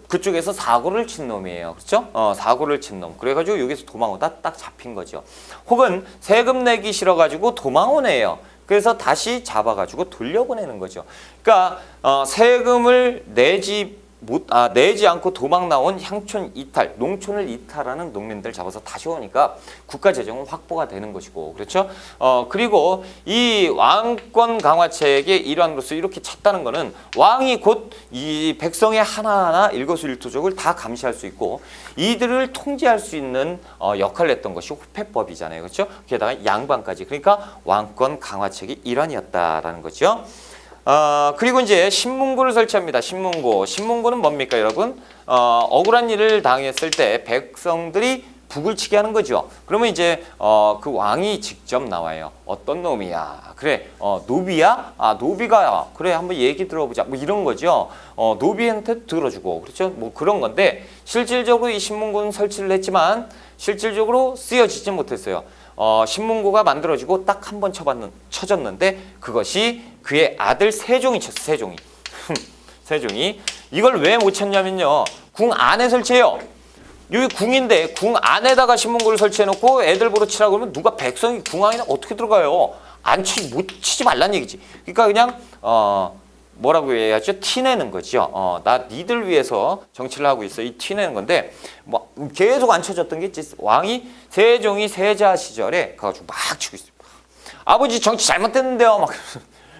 그쪽에서 사고를 친 놈이에요. 그렇죠? 사고를 친 놈. 그래가지고 여기서 도망 오다 딱 잡힌 거죠. 혹은 세금 내기 싫어가지고 도망 오네요. 그래서 다시 잡아가지고 돌려보내는 거죠. 그러니까 세금을 내지 않고 도망 나온 향촌 이탈, 농촌을 이탈하는 농민들 잡아서 다시 오니까 국가 재정은 확보가 되는 것이고, 그렇죠? 그리고 이 왕권 강화책의 일환으로서 이렇게 찼다는 것은 왕이 곧 이 백성의 하나하나 일거수일투족을 다 감시할 수 있고 이들을 통제할 수 있는 역할을 했던 것이 호패법이잖아요, 그렇죠? 게다가 양반까지, 그러니까 왕권 강화책의 일환이었다라는 거죠. 그리고 이제 신문고를 설치합니다. 신문고는 뭡니까, 여러분? 억울한 일을 당했을 때 백성들이 북을 치게 하는 거죠. 그러면 이제 그 왕이 직접 나와요. 어떤 놈이야? 그래, 노비야? 노비가 그래, 한번 얘기 들어보자. 뭐 이런 거죠. 노비한테 들어주고, 그렇죠? 뭐 그런 건데 실질적으로 이 신문고는 설치를 했지만 실질적으로 쓰여지지 못했어요. 신문고가 만들어지고 딱 한 번 쳐졌는데 그것이 그의 아들 세종이 쳤어. 세종이 이걸 왜 못 쳤냐면요, 궁 안에 설치해요. 여기 궁인데 궁 안에다가 신문고를 설치해놓고 애들 보러 치라고 그러면 누가 백성이 궁 안에 어떻게 들어가요? 못 치지 말란 얘기지. 그러니까 그냥 뭐라고 해야죠? 티내는 거죠. 나 니들 위해서 정치를 하고 있어. 이 티내는 건데 뭐 계속 안 쳐졌던 게 세종이 세자 시절에 가가지고 막 치고 있어요. 아버지 정치 잘못됐는데요.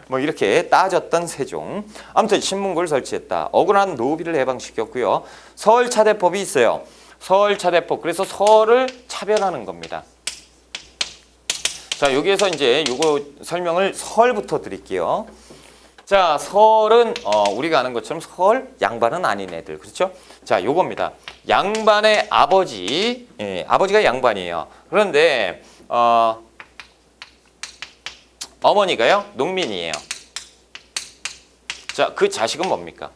뭐 이렇게 따졌던 세종. 아무튼 신문고를 설치했다. 억울한 노비를 해방시켰고요. 서울차대법이 있어요. 서울차대법. 그래서 서를 차별하는 겁니다. 자, 여기에서 이제 요거 설명을 설부터 드릴게요. 자, 설은 우리가 아는 것처럼 설, 양반은 아닌 애들, 그렇죠? 자, 요겁니다. 양반의 아버지, 아버지가 양반이에요. 그런데 어머니가요, 농민이에요. 자, 그 자식은 뭡니까?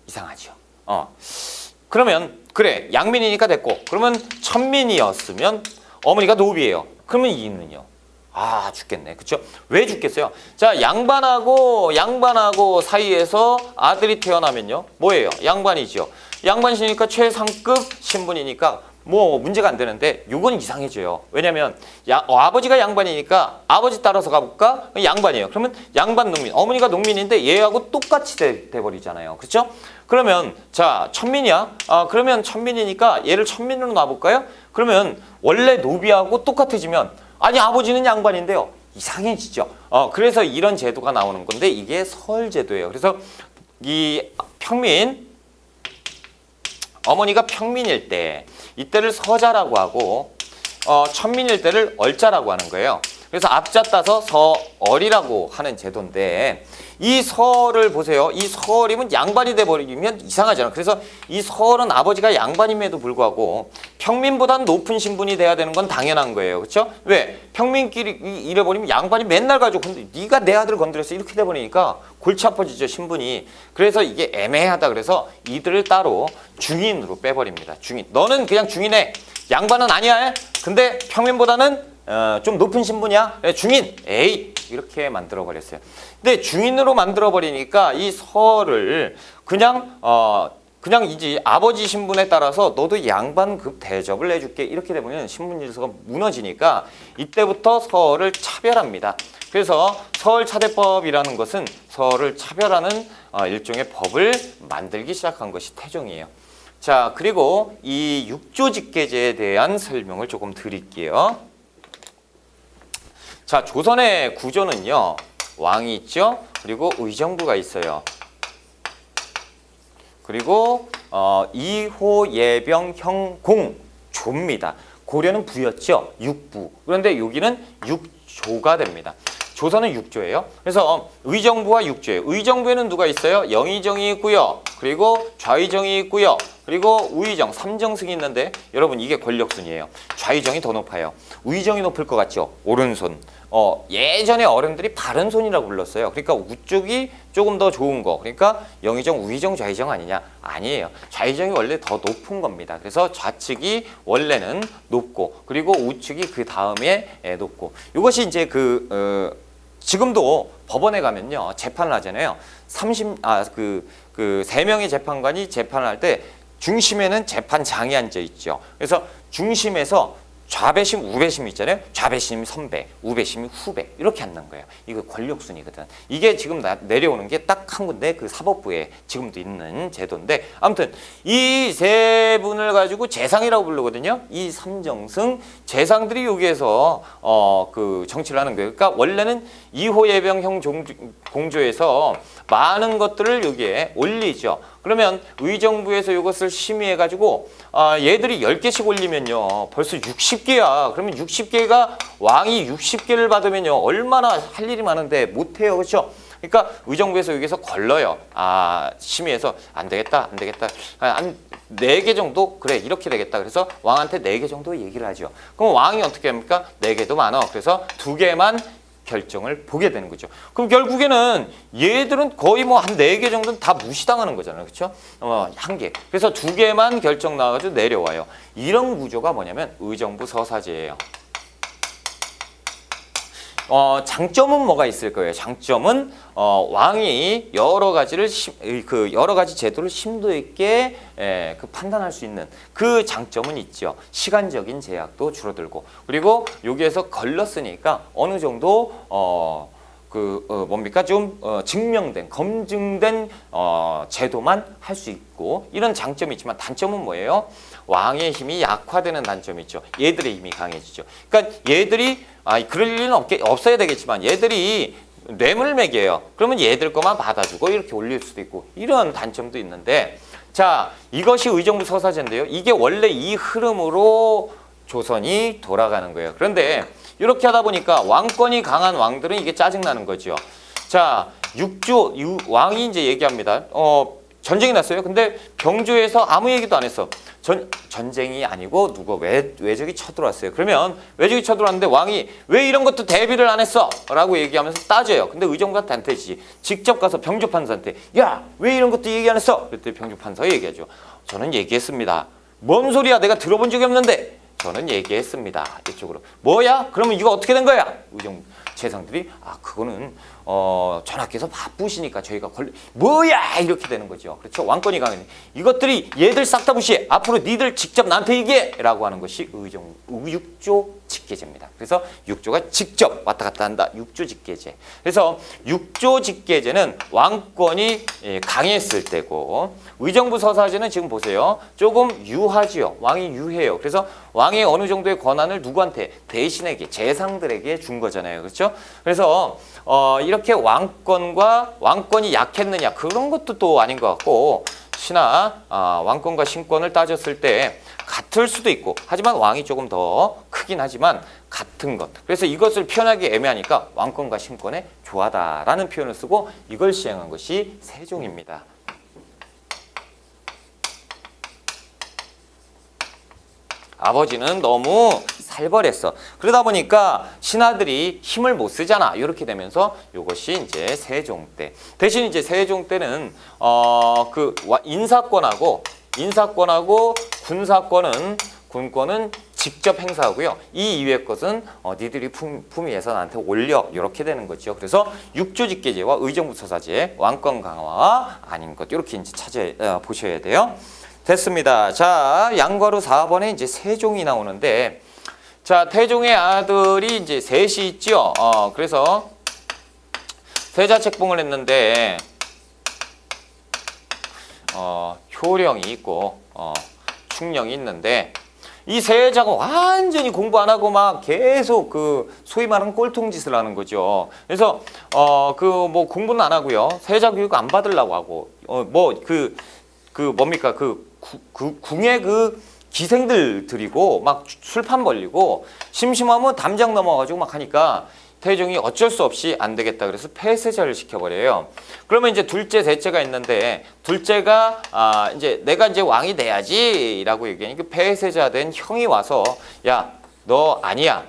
이상하죠. 그러면 그래, 양민이니까 됐고, 그러면 천민이었으면 어머니가 노비예요. 그러면 이는요? 죽겠네. 그쵸? 왜 죽겠어요? 자, 양반하고 사이에서 아들이 태어나면요, 뭐예요? 양반이죠. 양반이니까 최상급 신분이니까 뭐 문제가 안 되는데 요건 이상해져요. 왜냐면 아버지가 양반이니까 아버지 따라서 가볼까? 양반이에요. 그러면 양반 농민, 어머니가 농민인데 얘하고 똑같이 돼버리잖아요. 그렇죠? 그러면 자, 천민이야? 그러면 천민이니까 얘를 천민으로 놔볼까요? 그러면 원래 노비하고 똑같아지면 아니, 아버지는 양반인데요, 이상해지죠. 그래서 이런 제도가 나오는 건데 이게 서울제도예요. 그래서 이 어머니가 평민일 때 이때를 서자라고 하고 천민일 때를 얼자라고 하는 거예요. 그래서 앞자 따서 서얼이라고 하는 제도인데 이 서를 보세요. 이 서얼이면 양반이 돼버리면 이상하잖아요. 그래서 이 서얼은 아버지가 양반임에도 불구하고 평민보다는 높은 신분이 돼야 되는 건 당연한 거예요. 그렇죠? 왜? 평민끼리 이래버리면 양반이 맨날 가지고 네가 내 아들을 건드렸어 이렇게 돼버리니까 골치 아파지죠, 신분이. 그래서 이게 애매하다 그래서 이들을 따로 중인으로 빼버립니다. 중인. 너는 그냥 중인해. 양반은 아니야. 근데 평민보다는 좀 높은 신분이야. 중인. 에이, 이렇게 만들어 버렸어요. 근데 중인으로 만들어 버리니까 이 서를 그냥 이제 아버지 신분에 따라서 너도 양반급 대접을 해줄게 이렇게 되면 신분 질서가 무너지니까 이때부터 서를 차별합니다. 그래서 서울차대법이라는 것은 서를 차별하는 일종의 법을 만들기 시작한 것이 태종이에요. 자, 그리고 이 육조직계제에 대한 설명을 조금 드릴게요. 자, 조선의 구조는요, 왕이 있죠. 그리고 의정부가 있어요. 그리고 이호, 예병, 형, 공, 조입니다. 고려는 부였죠. 육부. 그런데 여기는 육조가 됩니다. 조선은 6조예요. 그래서 의정부와 6조예요. 의정부에는 누가 있어요? 영의정이 있고요. 그리고 좌의정이 있고요. 그리고 우의정, 삼정승이 있는데 여러분 이게 권력순이에요. 좌의정이 더 높아요. 우의정이 높을 것 같죠? 오른손. 예전에 어른들이 바른손이라고 불렀어요. 그러니까 우쪽이 조금 더 좋은 거. 그러니까 영의정, 우의정, 좌의정 아니냐? 아니에요. 좌의정이 원래 더 높은 겁니다. 그래서 좌측이 원래는 높고 그리고 우측이 그 다음에 높고 이것이 이제 지금도 법원에 가면요. 재판을 하잖아요. 세 명의 재판관이 재판을 할 때 중심에는 재판장이 앉아 있죠. 그래서 중심에서 좌배심, 우배심 있잖아요. 좌배심이 선배, 우배심이 후배 이렇게 앉는 거예요. 이거 권력순이거든. 이게 지금 내려오는 게 딱 한 군데 그 사법부에 지금도 있는 제도인데 아무튼 이 세 분을 가지고 재상이라고 부르거든요. 이 삼정승 재상들이 여기에서 그 정치를 하는 거예요. 그러니까 원래는 이호예병형 공조에서 많은 것들을 여기에 올리죠. 그러면 의정부에서 이것을 심의해가지고 얘들이 10개씩 올리면요. 벌써 60개야. 그러면 60개가 왕이 60개를 받으면요. 얼마나 할 일이 많은데 못해요. 그렇죠? 그러니까 의정부에서 여기서 걸러요. 심의해서 안 되겠다. 한 4개 정도? 그래 이렇게 되겠다. 그래서 왕한테 4개 정도 얘기를 하죠. 그럼 왕이 어떻게 합니까? 4개도 많아. 그래서 2개만 결정을 보게 되는 거죠. 그럼 결국에는 얘들은 거의 뭐 한 4개 정도는 다 무시당하는 거잖아요. 그렇죠? 1개. 그래서 2개만 결정 나와가지고 내려와요. 이런 구조가 뭐냐면 의정부 서사제예요. 장점은 뭐가 있을 거예요? 장점은 왕이 여러 가지 제도를 심도 있게 판단할 수 있는 그 장점은 있죠. 시간적인 제약도 줄어들고 그리고 여기에서 걸렀으니까 어느 정도 증명된 검증된 제도만 할 수 있고 이런 장점이 있지만 단점은 뭐예요? 왕의 힘이 약화되는 단점이 있죠. 얘들의 힘이 강해지죠. 그러니까 얘들이 그럴 일은 없어야 되겠지만 얘들이 뇌물 매겨요. 그러면 얘들 것만 받아주고 이렇게 올릴 수도 있고 이런 단점도 있는데 자 이것이 의정부 서사제인데요. 이게 원래 이 흐름으로 조선이 돌아가는 거예요. 그런데 이렇게 하다 보니까 왕권이 강한 왕들은 이게 짜증나는 거죠. 자, 왕이 이제 얘기합니다. 전쟁이 났어요. 근데 병조에서 아무 얘기도 안 했어. 전쟁이 아니고 외적이 쳐들어왔어요. 그러면 외적이 쳐들어왔는데 왕이 왜 이런 것도 대비를 안 했어? 라고 얘기하면서 따져요. 근데 의정부한테 직접 가서 병조판사한테 야, 왜 이런 것도 얘기 안 했어? 그랬더니 병조판사가 얘기하죠. 저는 얘기했습니다. 뭔 소리야? 내가 들어본 적이 없는데. 저는 얘기했습니다. 이쪽으로. 뭐야? 그러면 이거 어떻게 된 거야? 의정 재상들이 그거는 전하께서 바쁘시니까 저희가 뭐야? 이렇게 되는 거죠. 그렇죠? 왕권이 강해. 이것들이 얘들 싹 다 무시해. 앞으로 니들 직접 나한테 얘기해. 라고 하는 것이 육조 직계제입니다. 그래서 육조가 직접 왔다 갔다 한다. 육조 직계제. 그래서 육조 직계제는 왕권이 강했을 때고 의정부 서사제는 지금 보세요. 조금 유하지요. 왕이 유해요. 그래서 왕이 어느 정도의 권한을 누구한테? 대신에게, 재상들에게 준 거잖아요. 그렇죠? 그래서 이렇게 왕권이 약했느냐 그런 것도 또 아닌 것 같고 왕권과 신권을 따졌을 때 같을 수도 있고 하지만 왕이 조금 더 크긴 하지만 같은 것. 그래서 이것을 표현하기 애매하니까 왕권과 신권의 조화다라는 표현을 쓰고 이걸 시행한 것이 세종입니다. 아버지는 너무 살벌했어. 그러다 보니까 신하들이 힘을 못 쓰잖아. 이렇게 되면서 이것이 이제 세종 때. 대신 이제 세종 때는 인사권하고 군권은 직접 행사하고요. 이 이외의 것은 니들이 품위해서 나한테 올려 이렇게 되는 거죠. 그래서 육조직계제와 의정부 서사제 왕권 강화가 아닌 것 이렇게 이제 보셔야 돼요. 됐습니다. 자, 양과로 4번에 이제 세종이 나오는데, 자, 태종의 아들이 이제 셋이 있죠. 그래서 세자책봉을 했는데, 효령이 있고, 충령이 있는데, 이 세자가 완전히 공부 안 하고 막 계속 소위 말하는 꼴통짓을 하는 거죠. 그래서 공부는 안 하고요. 세자 교육 안 받으려고 하고, 궁의 기생들 들이고 막 술판 벌리고 심심하면 담장 넘어가지고 막 하니까 태종이 어쩔 수 없이 안 되겠다 그래서 폐세자를 시켜버려요. 그러면 이제 둘째, 셋째가 있는데 둘째가 이제 내가 이제 왕이 돼야지라고 얘기하니까 폐세자 된 형이 와서 야, 너 아니야.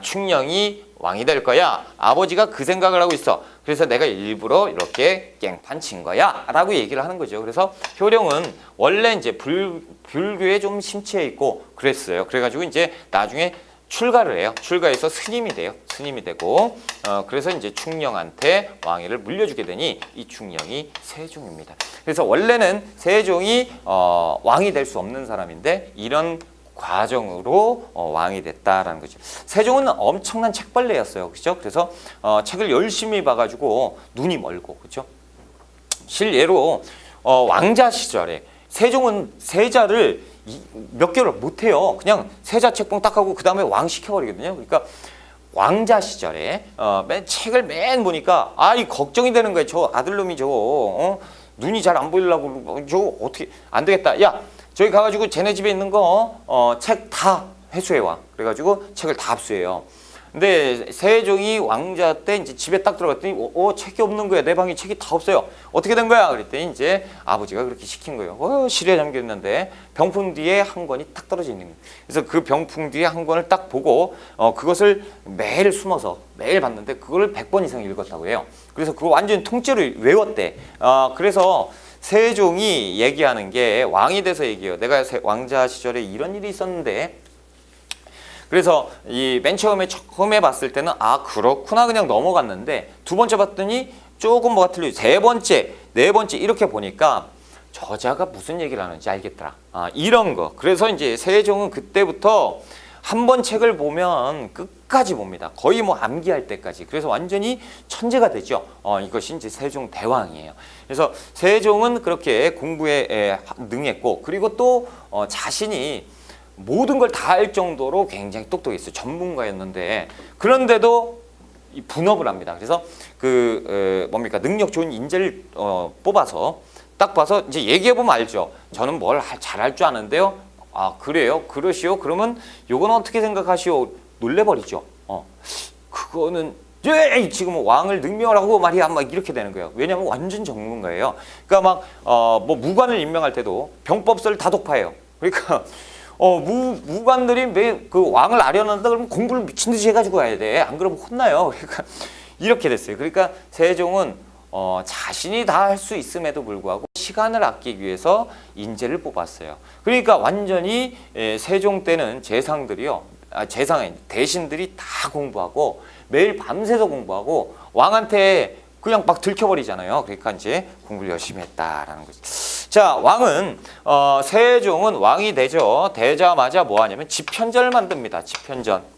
충령이 왕이 될 거야. 아버지가 그 생각을 하고 있어. 그래서 내가 일부러 이렇게 깽판 친 거야 라고 얘기를 하는 거죠. 그래서 효령은 원래 이제 불교에 좀 심취해 있고 그랬어요. 그래가지고 이제 나중에 출가를 해요. 출가해서 스님이 돼요. 스님이 되고 그래서 이제 충령한테 왕위를 물려주게 되니 이 충령이 세종입니다. 그래서 원래는 세종이 왕이 될 수 없는 사람인데 이런 과정으로 왕이 됐다라는 거죠. 세종은 엄청난 책벌레였어요. 그렇죠? 그래서 책을 열심히 봐가지고 눈이 멀고 그렇죠? 실예로 왕자 시절에 세종은 세자를 몇 개월 못해요. 그냥 세자 책봉 딱 하고 그 다음에 왕 시켜버리거든요. 그러니까 왕자 시절에 책을 맨 보니까 이 걱정이 되는 거예요. 저 아들놈이 저거 눈이 잘 안 보이려고 저거 어떻게 안 되겠다. 야 저기 가가지고 쟤네 집에 있는 거 책 다 회수해 와. 그래가지고 책을 다 압수해요. 근데 세종이 왕자 때 이제 집에 딱 들어갔더니 책이 없는 거야. 내 방에 책이 다 없어요. 어떻게 된 거야? 그랬더니 이제 아버지가 그렇게 시킨 거예요. 실에 잠겨 있는데 병풍 뒤에 한 권이 딱 떨어져 있는 거예요. 그래서 그 병풍 뒤에 한 권을 딱 보고 그것을 매일 숨어서 매일 봤는데 그걸 100번 이상 읽었다고 해요. 그래서 그거 완전히 통째로 외웠대. 그래서 세종이 얘기하는 게 왕이 돼서 얘기해요. 내가 왕자 시절에 이런 일이 있었는데 그래서 이 맨 처음에 봤을 때는 그렇구나 그냥 넘어갔는데 두 번째 봤더니 조금 뭐가 틀리고 세 번째, 네 번째 이렇게 보니까 저자가 무슨 얘기를 하는지 알겠더라. 이런 거. 그래서 이제 세종은 그때부터 한 번 책을 보면 끝까지 봅니다. 거의 뭐 암기할 때까지. 그래서 완전히 천재가 되죠. 이것이 이제 세종 대왕이에요. 그래서 세종은 그렇게 공부에 능했고 그리고 또 자신이 모든 걸 다 알 정도로 굉장히 똑똑했어요. 전문가였는데 그런데도 분업을 합니다. 그래서 능력 좋은 인재를 뽑아서 딱 봐서 이제 얘기해 보면 알죠. 저는 뭘 잘할 줄 아는데요. 그래요? 그러시오? 그러면 요건 어떻게 생각하시오? 놀래버리죠. 그거는 지금 왕을 능멸하고 말이야 막 이렇게 되는 거예요. 왜냐하면 완전 전문가예요. 그러니까 막 무관을 임명할 때도 병법서를 다 독파해요. 그러니까 무관들이 그 왕을 아련한다 그러면 공부를 미친 듯이 해가지고 가야 돼. 안 그러면 혼나요. 그러니까 이렇게 됐어요. 그러니까 세종은 자신이 다 할 수 있음에도 불구하고 시간을 아끼기 위해서 인재를 뽑았어요. 그러니까 완전히 세종 때는 재상에 대신들이 다 공부하고 매일 밤새서 공부하고 왕한테 그냥 막 들켜버리잖아요. 그러니까 이제 공부를 열심히 했다라는 거죠. 자, 왕은 세종은 왕이 되죠. 되자마자 뭐 하냐면 집현전을 만듭니다. 집현전.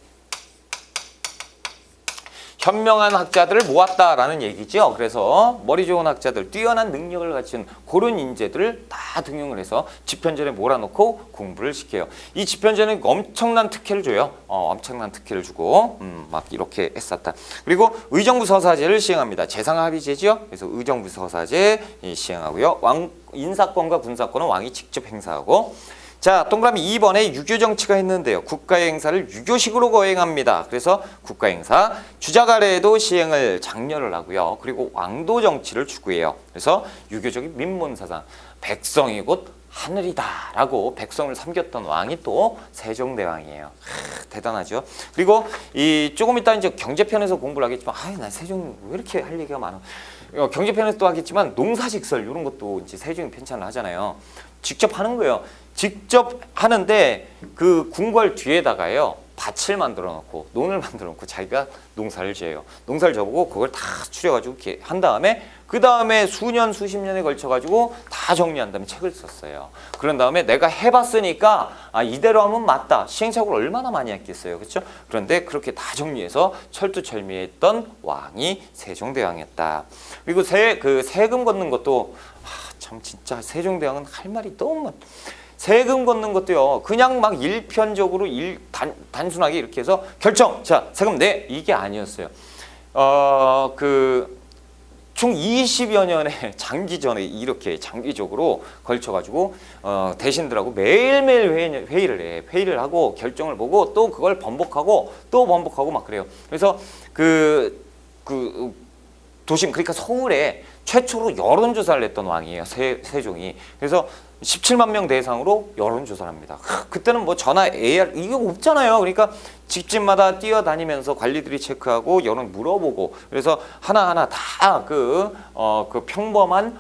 현명한 학자들을 모았다라는 얘기죠. 그래서 머리 좋은 학자들, 뛰어난 능력을 가진 그런 인재들을 다 등용을 해서 집현전에 몰아놓고 공부를 시켜요. 이 집현전에 엄청난 특혜를 줘요. 엄청난 특혜를 주고 막 이렇게 했었다. 그리고 의정부 서사제를 시행합니다. 재상합의제죠. 그래서 의정부 서사제 시행하고요. 왕 인사권과 군사권은 왕이 직접 행사하고 자, 동그라미 2번에 유교정치가 있는데요. 국가의 행사를 유교식으로 거행합니다. 그래서 국가행사, 주작 아래에도 시행을 장려를 하고요. 그리고 왕도 정치를 추구해요. 그래서 유교적인 민문사상, 백성이 곧 하늘이다 라고 백성을 섬겼던 왕이 또 세종대왕이에요. 대단하죠. 그리고 조금 이따 이제 경제편에서 공부를 하겠지만 나 세종 왜 이렇게 할 얘기가 많아. 경제편에서도 하겠지만 농사직설 이런 것도 이제 세종이 편찬을 하잖아요. 직접 하는 거예요. 직접 하는데 그 궁궐 뒤에다가요 밭을 만들어 놓고 논을 만들어 놓고 자기가 농사를 지어요. 농사를 져보고 그걸 다 추려가지고 이렇게 한 다음에 그 다음에 수년 수십 년에 걸쳐가지고 다 정리한 다음에 책을 썼어요. 그런 다음에 내가 해봤으니까 이대로 하면 맞다. 시행착오를 얼마나 많이 했겠어요, 그렇죠? 그런데 그렇게 다 정리해서 철두철미했던 왕이 세종대왕이었다. 그리고 세금 걷는 것도 참 진짜 세종대왕은 할 말이 너무 많. 세금 걷는 것도요. 그냥 막 일편적으로 단순하게 이렇게 해서 결정. 자, 세금 내 이게 아니었어요. 총 20여 년의 장기전에 이렇게 장기적으로 걸쳐가지고 대신들하고 매일매일 회의를 하고 결정을 보고 또 그걸 번복하고 또 번복하고 막 그래요. 그래서 그 도심 그러니까 서울에 최초로 여론조사를 했던 왕이에요. 세종이. 그래서 17만 명 대상으로 여론조사를 합니다. 그때는 뭐 전화 AR 이게 없잖아요. 그러니까 집집마다 뛰어다니면서 관리들이 체크하고 여론 물어보고 그래서 하나하나 다 그 평범한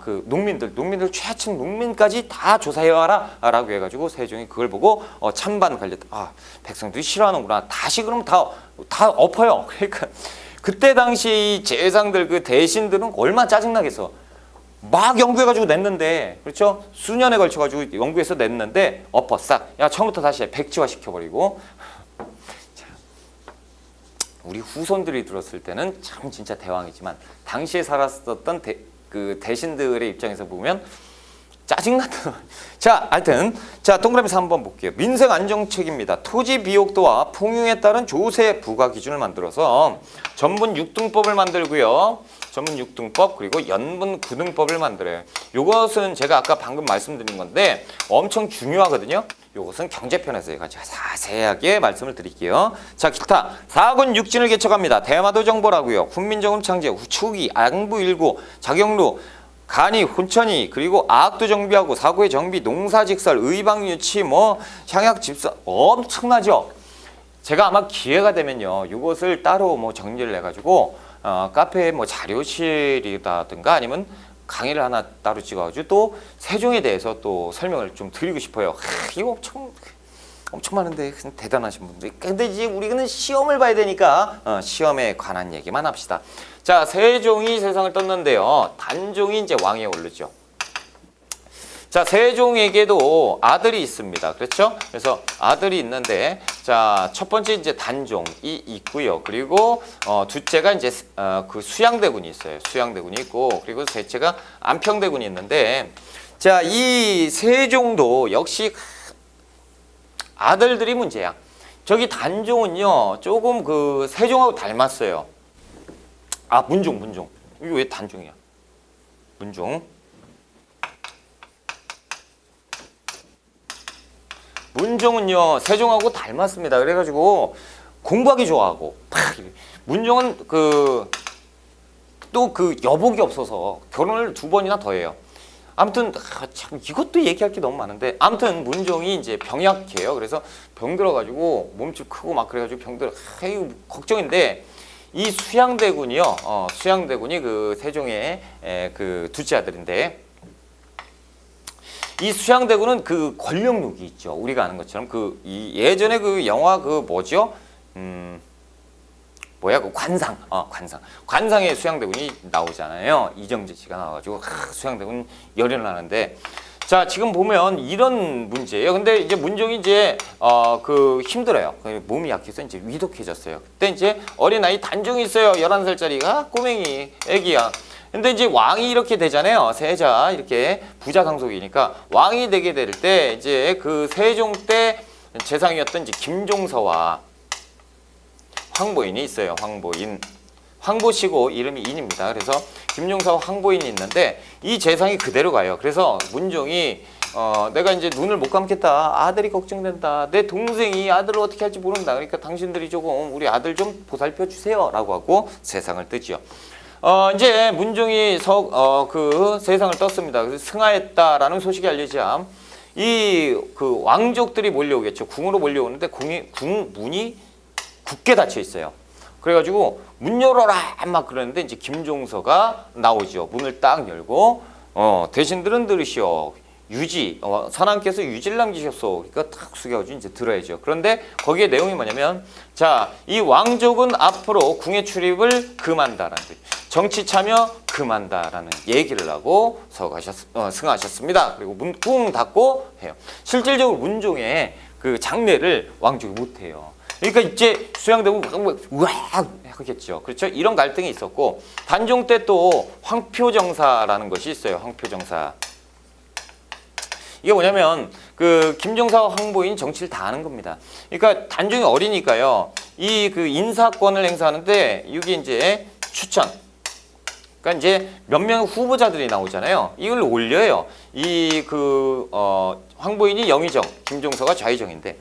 그 농민들 최하층 농민까지 다 조사해와라라고 해가지고 세종이 그걸 보고 찬반 관리 백성들이 싫어하는구나. 다시 그럼 다 엎어요. 그러니까 그때 당시 재상들 그 대신들은 얼마나 짜증나겠어. 막 연구해가지고 냈는데 그렇죠? 수년에 걸쳐가지고 연구해서 냈는데 엎어 싹. 야 처음부터 다시 해. 백지화 시켜버리고. 우리 후손들이 들었을 때는 참 진짜 대왕이지만 당시에 살았었던 그 대신들의 입장에서 보면 짜증났던. 자, 하여튼 자 동그라미에서 한번 볼게요. 민생 안정책입니다. 토지 비옥도와 풍요에 따른 조세 부과 기준을 만들어서 전분 6등법을 만들고요. 전분 6등법 그리고 연분 9등법을 만들어요. 이것은 제가 아까 방금 말씀드린 건데 엄청 중요하거든요. 이것은 경제편에서 제가 자세하게 말씀을 드릴게요. 자, 기타 4군 6진을 개척합니다. 대마도 정보라고요. 국민정음 창제, 후추기, 안부 일구, 자경루, 간이, 혼천이, 그리고 아학도 정비하고 사고의 정비, 농사직설, 의방유치, 뭐 향약집사 엄청나죠. 제가 아마 기회가 되면요, 이것을 따로 뭐 정리를 해가지고 카페에 뭐 자료실이라든가 아니면 강의를 하나 따로 찍어가지고 또 세종에 대해서 또 설명을 좀 드리고 싶어요. 이거 엄청 많은데 대단하신 분들. 근데 이제 우리는 시험을 봐야 되니까 시험에 관한 얘기만 합시다. 자, 세종이 세상을 떴는데요. 단종이 이제 왕위에 오르죠. 자, 세종에게도 아들이 있습니다. 그렇죠? 그래서 아들이 있는데, 자, 첫 번째 이제 단종이 있고요. 그리고 둘째가 이제 그 수양대군이 있어요. 수양대군이 있고, 그리고 셋째가 안평대군이 있는데, 자, 이 세종도 역시 아들들이 문제야. 저기 단종은요, 조금 그 세종하고 닮았어요. 문종. 이거 왜 단종이야? 문종은요 세종하고 닮았습니다. 그래가지고 공부하기 좋아하고 문종은 또 그 여복이 없어서 결혼을 2번이나 더 해요. 아무튼 참 이것도 얘기할 게 너무 많은데 아무튼 문종이 이제 병약해요. 그래서 병 들어가지고 몸집 크고 막 그래가지고 병들 이거 걱정인데 이 수양대군이요. 수양대군이 그 세종의 그 둘째 아들인데. 이 수양대군은 그 권력욕이 있죠. 우리가 아는 것처럼 이 예전에 그 영화 그 뭐죠? 그 관상에 수양대군이 나오잖아요. 이정재 씨가 나와가지고 수양대군 열이 나는데 자 지금 보면 이런 문제예요. 근데 이제 문종이 이제 그 힘들어요. 몸이 약해서 이제 위독해졌어요. 그때 이제 어린아이 단종이 있어요. 11살짜리가 꼬맹이 애기야. 근데 이제 왕이 이렇게 되잖아요. 세자 이렇게 부자 상속이니까 왕이 되게 될 때 이제 그 세종 때 재상이었던 이제 김종서와 황보인이 있어요. 황보시고 이름이 인입니다. 그래서 김종서와 황보인이 있는데 이 재상이 그대로 가요. 그래서 문종이 내가 이제 눈을 못 감겠다. 아들이 걱정된다. 내 동생이 아들을 어떻게 할지 모른다. 그러니까 당신들이 조금 우리 아들 좀 보살펴 주세요라고 하고 세상을 뜨지요. 이제 문종이 그 세상을 떴습니다. 그래서 승하했다라는 소식이 알려지자 이 그 왕족들이 몰려오겠죠. 궁으로 몰려오는데 궁문이 굳게 닫혀 있어요. 그래가지고 문 열어라 막 그러는데 이제 김종서가 나오죠. 문을 딱 열고 대신들은 들으시오. 선왕께서 유지를 남기셨소. 그러니까 탁 숙여가지고 이제 들어야죠. 그런데 거기에 내용이 뭐냐면 자, 이 왕족은 앞으로 궁에 출입을 금한다라는 거예요. 정치 참여 금한다라는 얘기를 하고 승하하셨습니다. 그리고 문 닫고 해요. 실질적으로 문종의 그 장례를 왕족이 못해요. 그러니까 이제 수양대군 우와 하겠죠. 그렇죠? 이런 갈등이 있었고 단종 때 또 황표정사라는 것이 있어요. 황표정사. 이게 뭐냐면 그 김종서와 황보인 정치를 다 하는 겁니다. 그러니까 단종이 어리니까요. 이 그 인사권을 행사하는데 이게 이제 추천. 그러니까 이제 몇 명 후보자들이 나오잖아요. 이걸 올려요. 황보인이 영의정, 김종서가 좌의정인데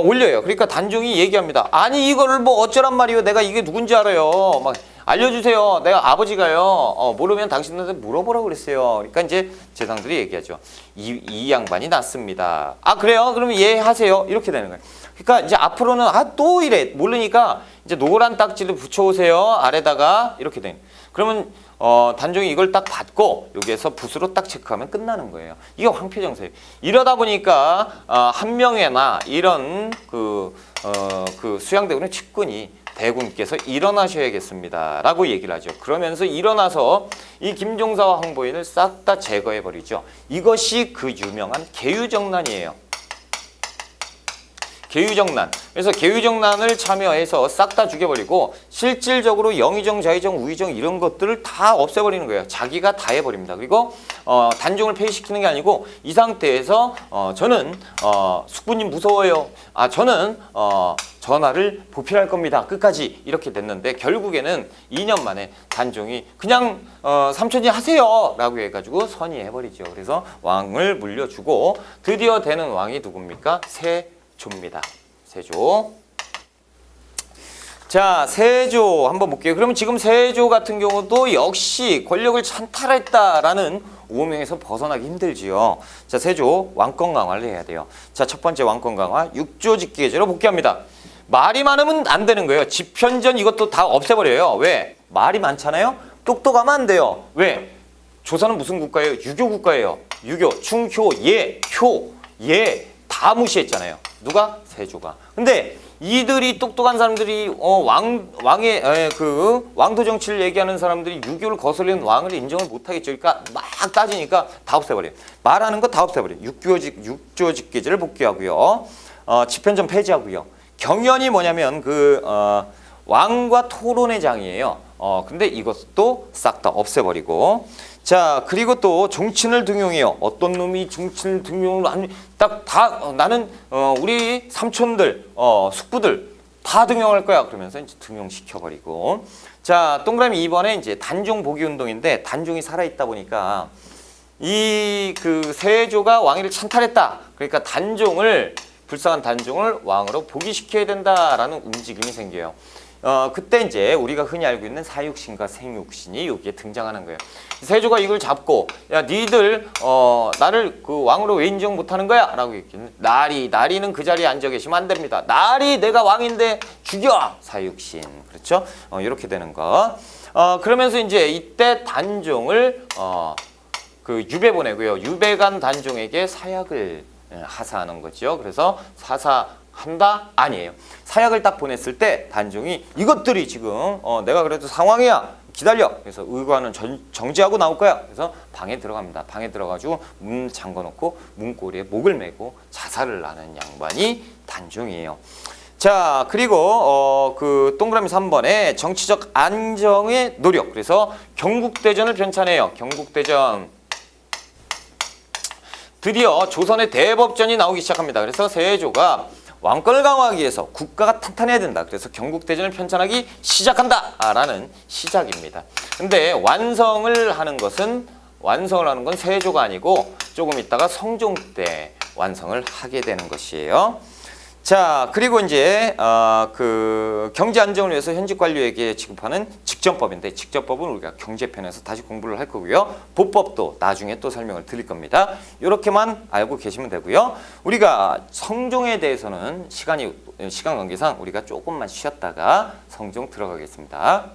올려요. 그러니까 단종이 얘기합니다. 아니 이거를 뭐 어쩌란 말이에요. 내가 이게 누군지 알아요. 막 알려주세요. 내가 아버지가요. 모르면 당신한테 물어보라고 그랬어요. 그러니까 이제 재상들이 얘기하죠. 이 양반이 낫습니다. 아 그래요? 그러면 예 하세요. 이렇게 되는 거예요. 그러니까 이제 앞으로는 또 이래 모르니까 이제 노란 딱지를 붙여오세요. 아래다가 이렇게 되는. 그러면 단종이 이걸 딱 받고 여기에서 붓으로 딱 체크하면 끝나는 거예요. 이게 황폐정세예요. 이러다 보니까 한명회나 이런 그 수양대군의 측근이 대군께서 일어나셔야겠습니다 라고 얘기를 하죠. 그러면서 일어나서 이 김종서와 황보인을 싹 다 제거해버리죠. 이것이 그 유명한 계유정난이에요. 계유정난. 그래서 계유정난을 참여해서 싹 다 죽여버리고 실질적으로 영의정, 좌의정, 우의정 이런 것들을 다 없애버리는 거예요. 자기가 다 해버립니다. 그리고 단종을 폐위시키는 게 아니고 이 상태에서 저는 숙부님 무서워요. 저는 전하를 보필할 겁니다. 끝까지 이렇게 됐는데 결국에는 2년 만에 단종이 그냥 삼촌이 하세요 라고 해가지고 선의해버리죠. 그래서 왕을 물려주고 드디어 되는 왕이 누굽니까? 세조입니다. 세조. 자, 세조 한번 볼게요. 그러면 지금 세조 같은 경우도 역시 권력을 찬탈했다라는 오명에서 벗어나기 힘들지요. 자, 세조 왕권 강화를 해야 돼요. 자, 첫 번째 왕권 강화 육조직계제로 복귀합니다. 말이 많으면 안 되는 거예요. 집현전 이것도 다 없애버려요. 왜? 말이 많잖아요. 똑똑하면 안 돼요. 왜? 조선은 무슨 국가예요? 유교 국가예요. 유교, 충효, 예, 효, 예 다 무시했잖아요. 누가? 세조가. 근데 이들이 똑똑한 사람들이 왕의 왕도 정치를 얘기하는 사람들이 유교를 거슬리는 왕을 인정을 못 하겠죠. 그러니까 막 따지니까 다 없애버려요. 말하는 거 다 없애버려요. 육조직계제를 복귀하고요. 집현전 폐지하고요. 경연이 뭐냐면 왕과 토론의 장이에요. 근데 이것도 싹 다 없애버리고. 자, 그리고 또 종친을 등용해요. 어떤 놈이 종친을 등용을 나는 우리 삼촌들, 숙부들 다 등용할 거야. 그러면서 이제 등용시켜버리고. 자, 동그라미 2번에 이제 단종 복위 운동인데 단종이 살아있다 보니까 세조가 왕위를 찬탈했다. 그러니까 불쌍한 단종을 왕으로 복위시켜야 된다라는 움직임이 생겨요. 그때 이제 우리가 흔히 알고 있는 사육신과 생육신이 여기에 등장하는 거예요. 세조가 이걸 잡고 야 니들 나를 왕으로 왜 인정 못하는 거야? 라고 얘기했는데 나리는 그 자리에 앉아 계시면 안 됩니다. 나리 내가 왕인데 죽여! 사육신. 그렇죠? 이렇게 되는 거. 그러면서 이제 이때 단종을 유배 보내고요. 유배 간 단종에게 사약을 하사하는 거죠. 그래서 사사한다? 아니에요. 사약을 딱 보냈을 때 단종이 이것들이 지금 내가 그래도 상황이야. 기다려. 그래서 의관은 정지하고 나올 거야. 그래서 방에 들어갑니다. 방에 들어가지고 문 잠궈놓고 문고리에 목을 메고 자살을 하는 양반이 단종이에요. 자, 그리고 동그라미 3번에 정치적 안정의 노력. 그래서 경국대전을 편찬해요. 경국대전. 드디어 조선의 대법전이 나오기 시작합니다. 그래서 세조가 왕권을 강화하기 위해서 국가가 탄탄해야 된다. 그래서 경국대전을 편찬하기 시작한다 라는 시작입니다. 근데 완성을 하는 건 세조가 아니고 조금 있다가 성종 때 완성을 하게 되는 것이에요. 자, 그리고 이제 경제 안정을 위해서 현직 관료에게 지급하는 직전법인데 직전법은 우리가 경제편에서 다시 공부를 할 거고요. 보법도 나중에 또 설명을 드릴 겁니다. 이렇게만 알고 계시면 되고요. 우리가 성종에 대해서는 시간 관계상 우리가 조금만 쉬었다가 성종 들어가겠습니다.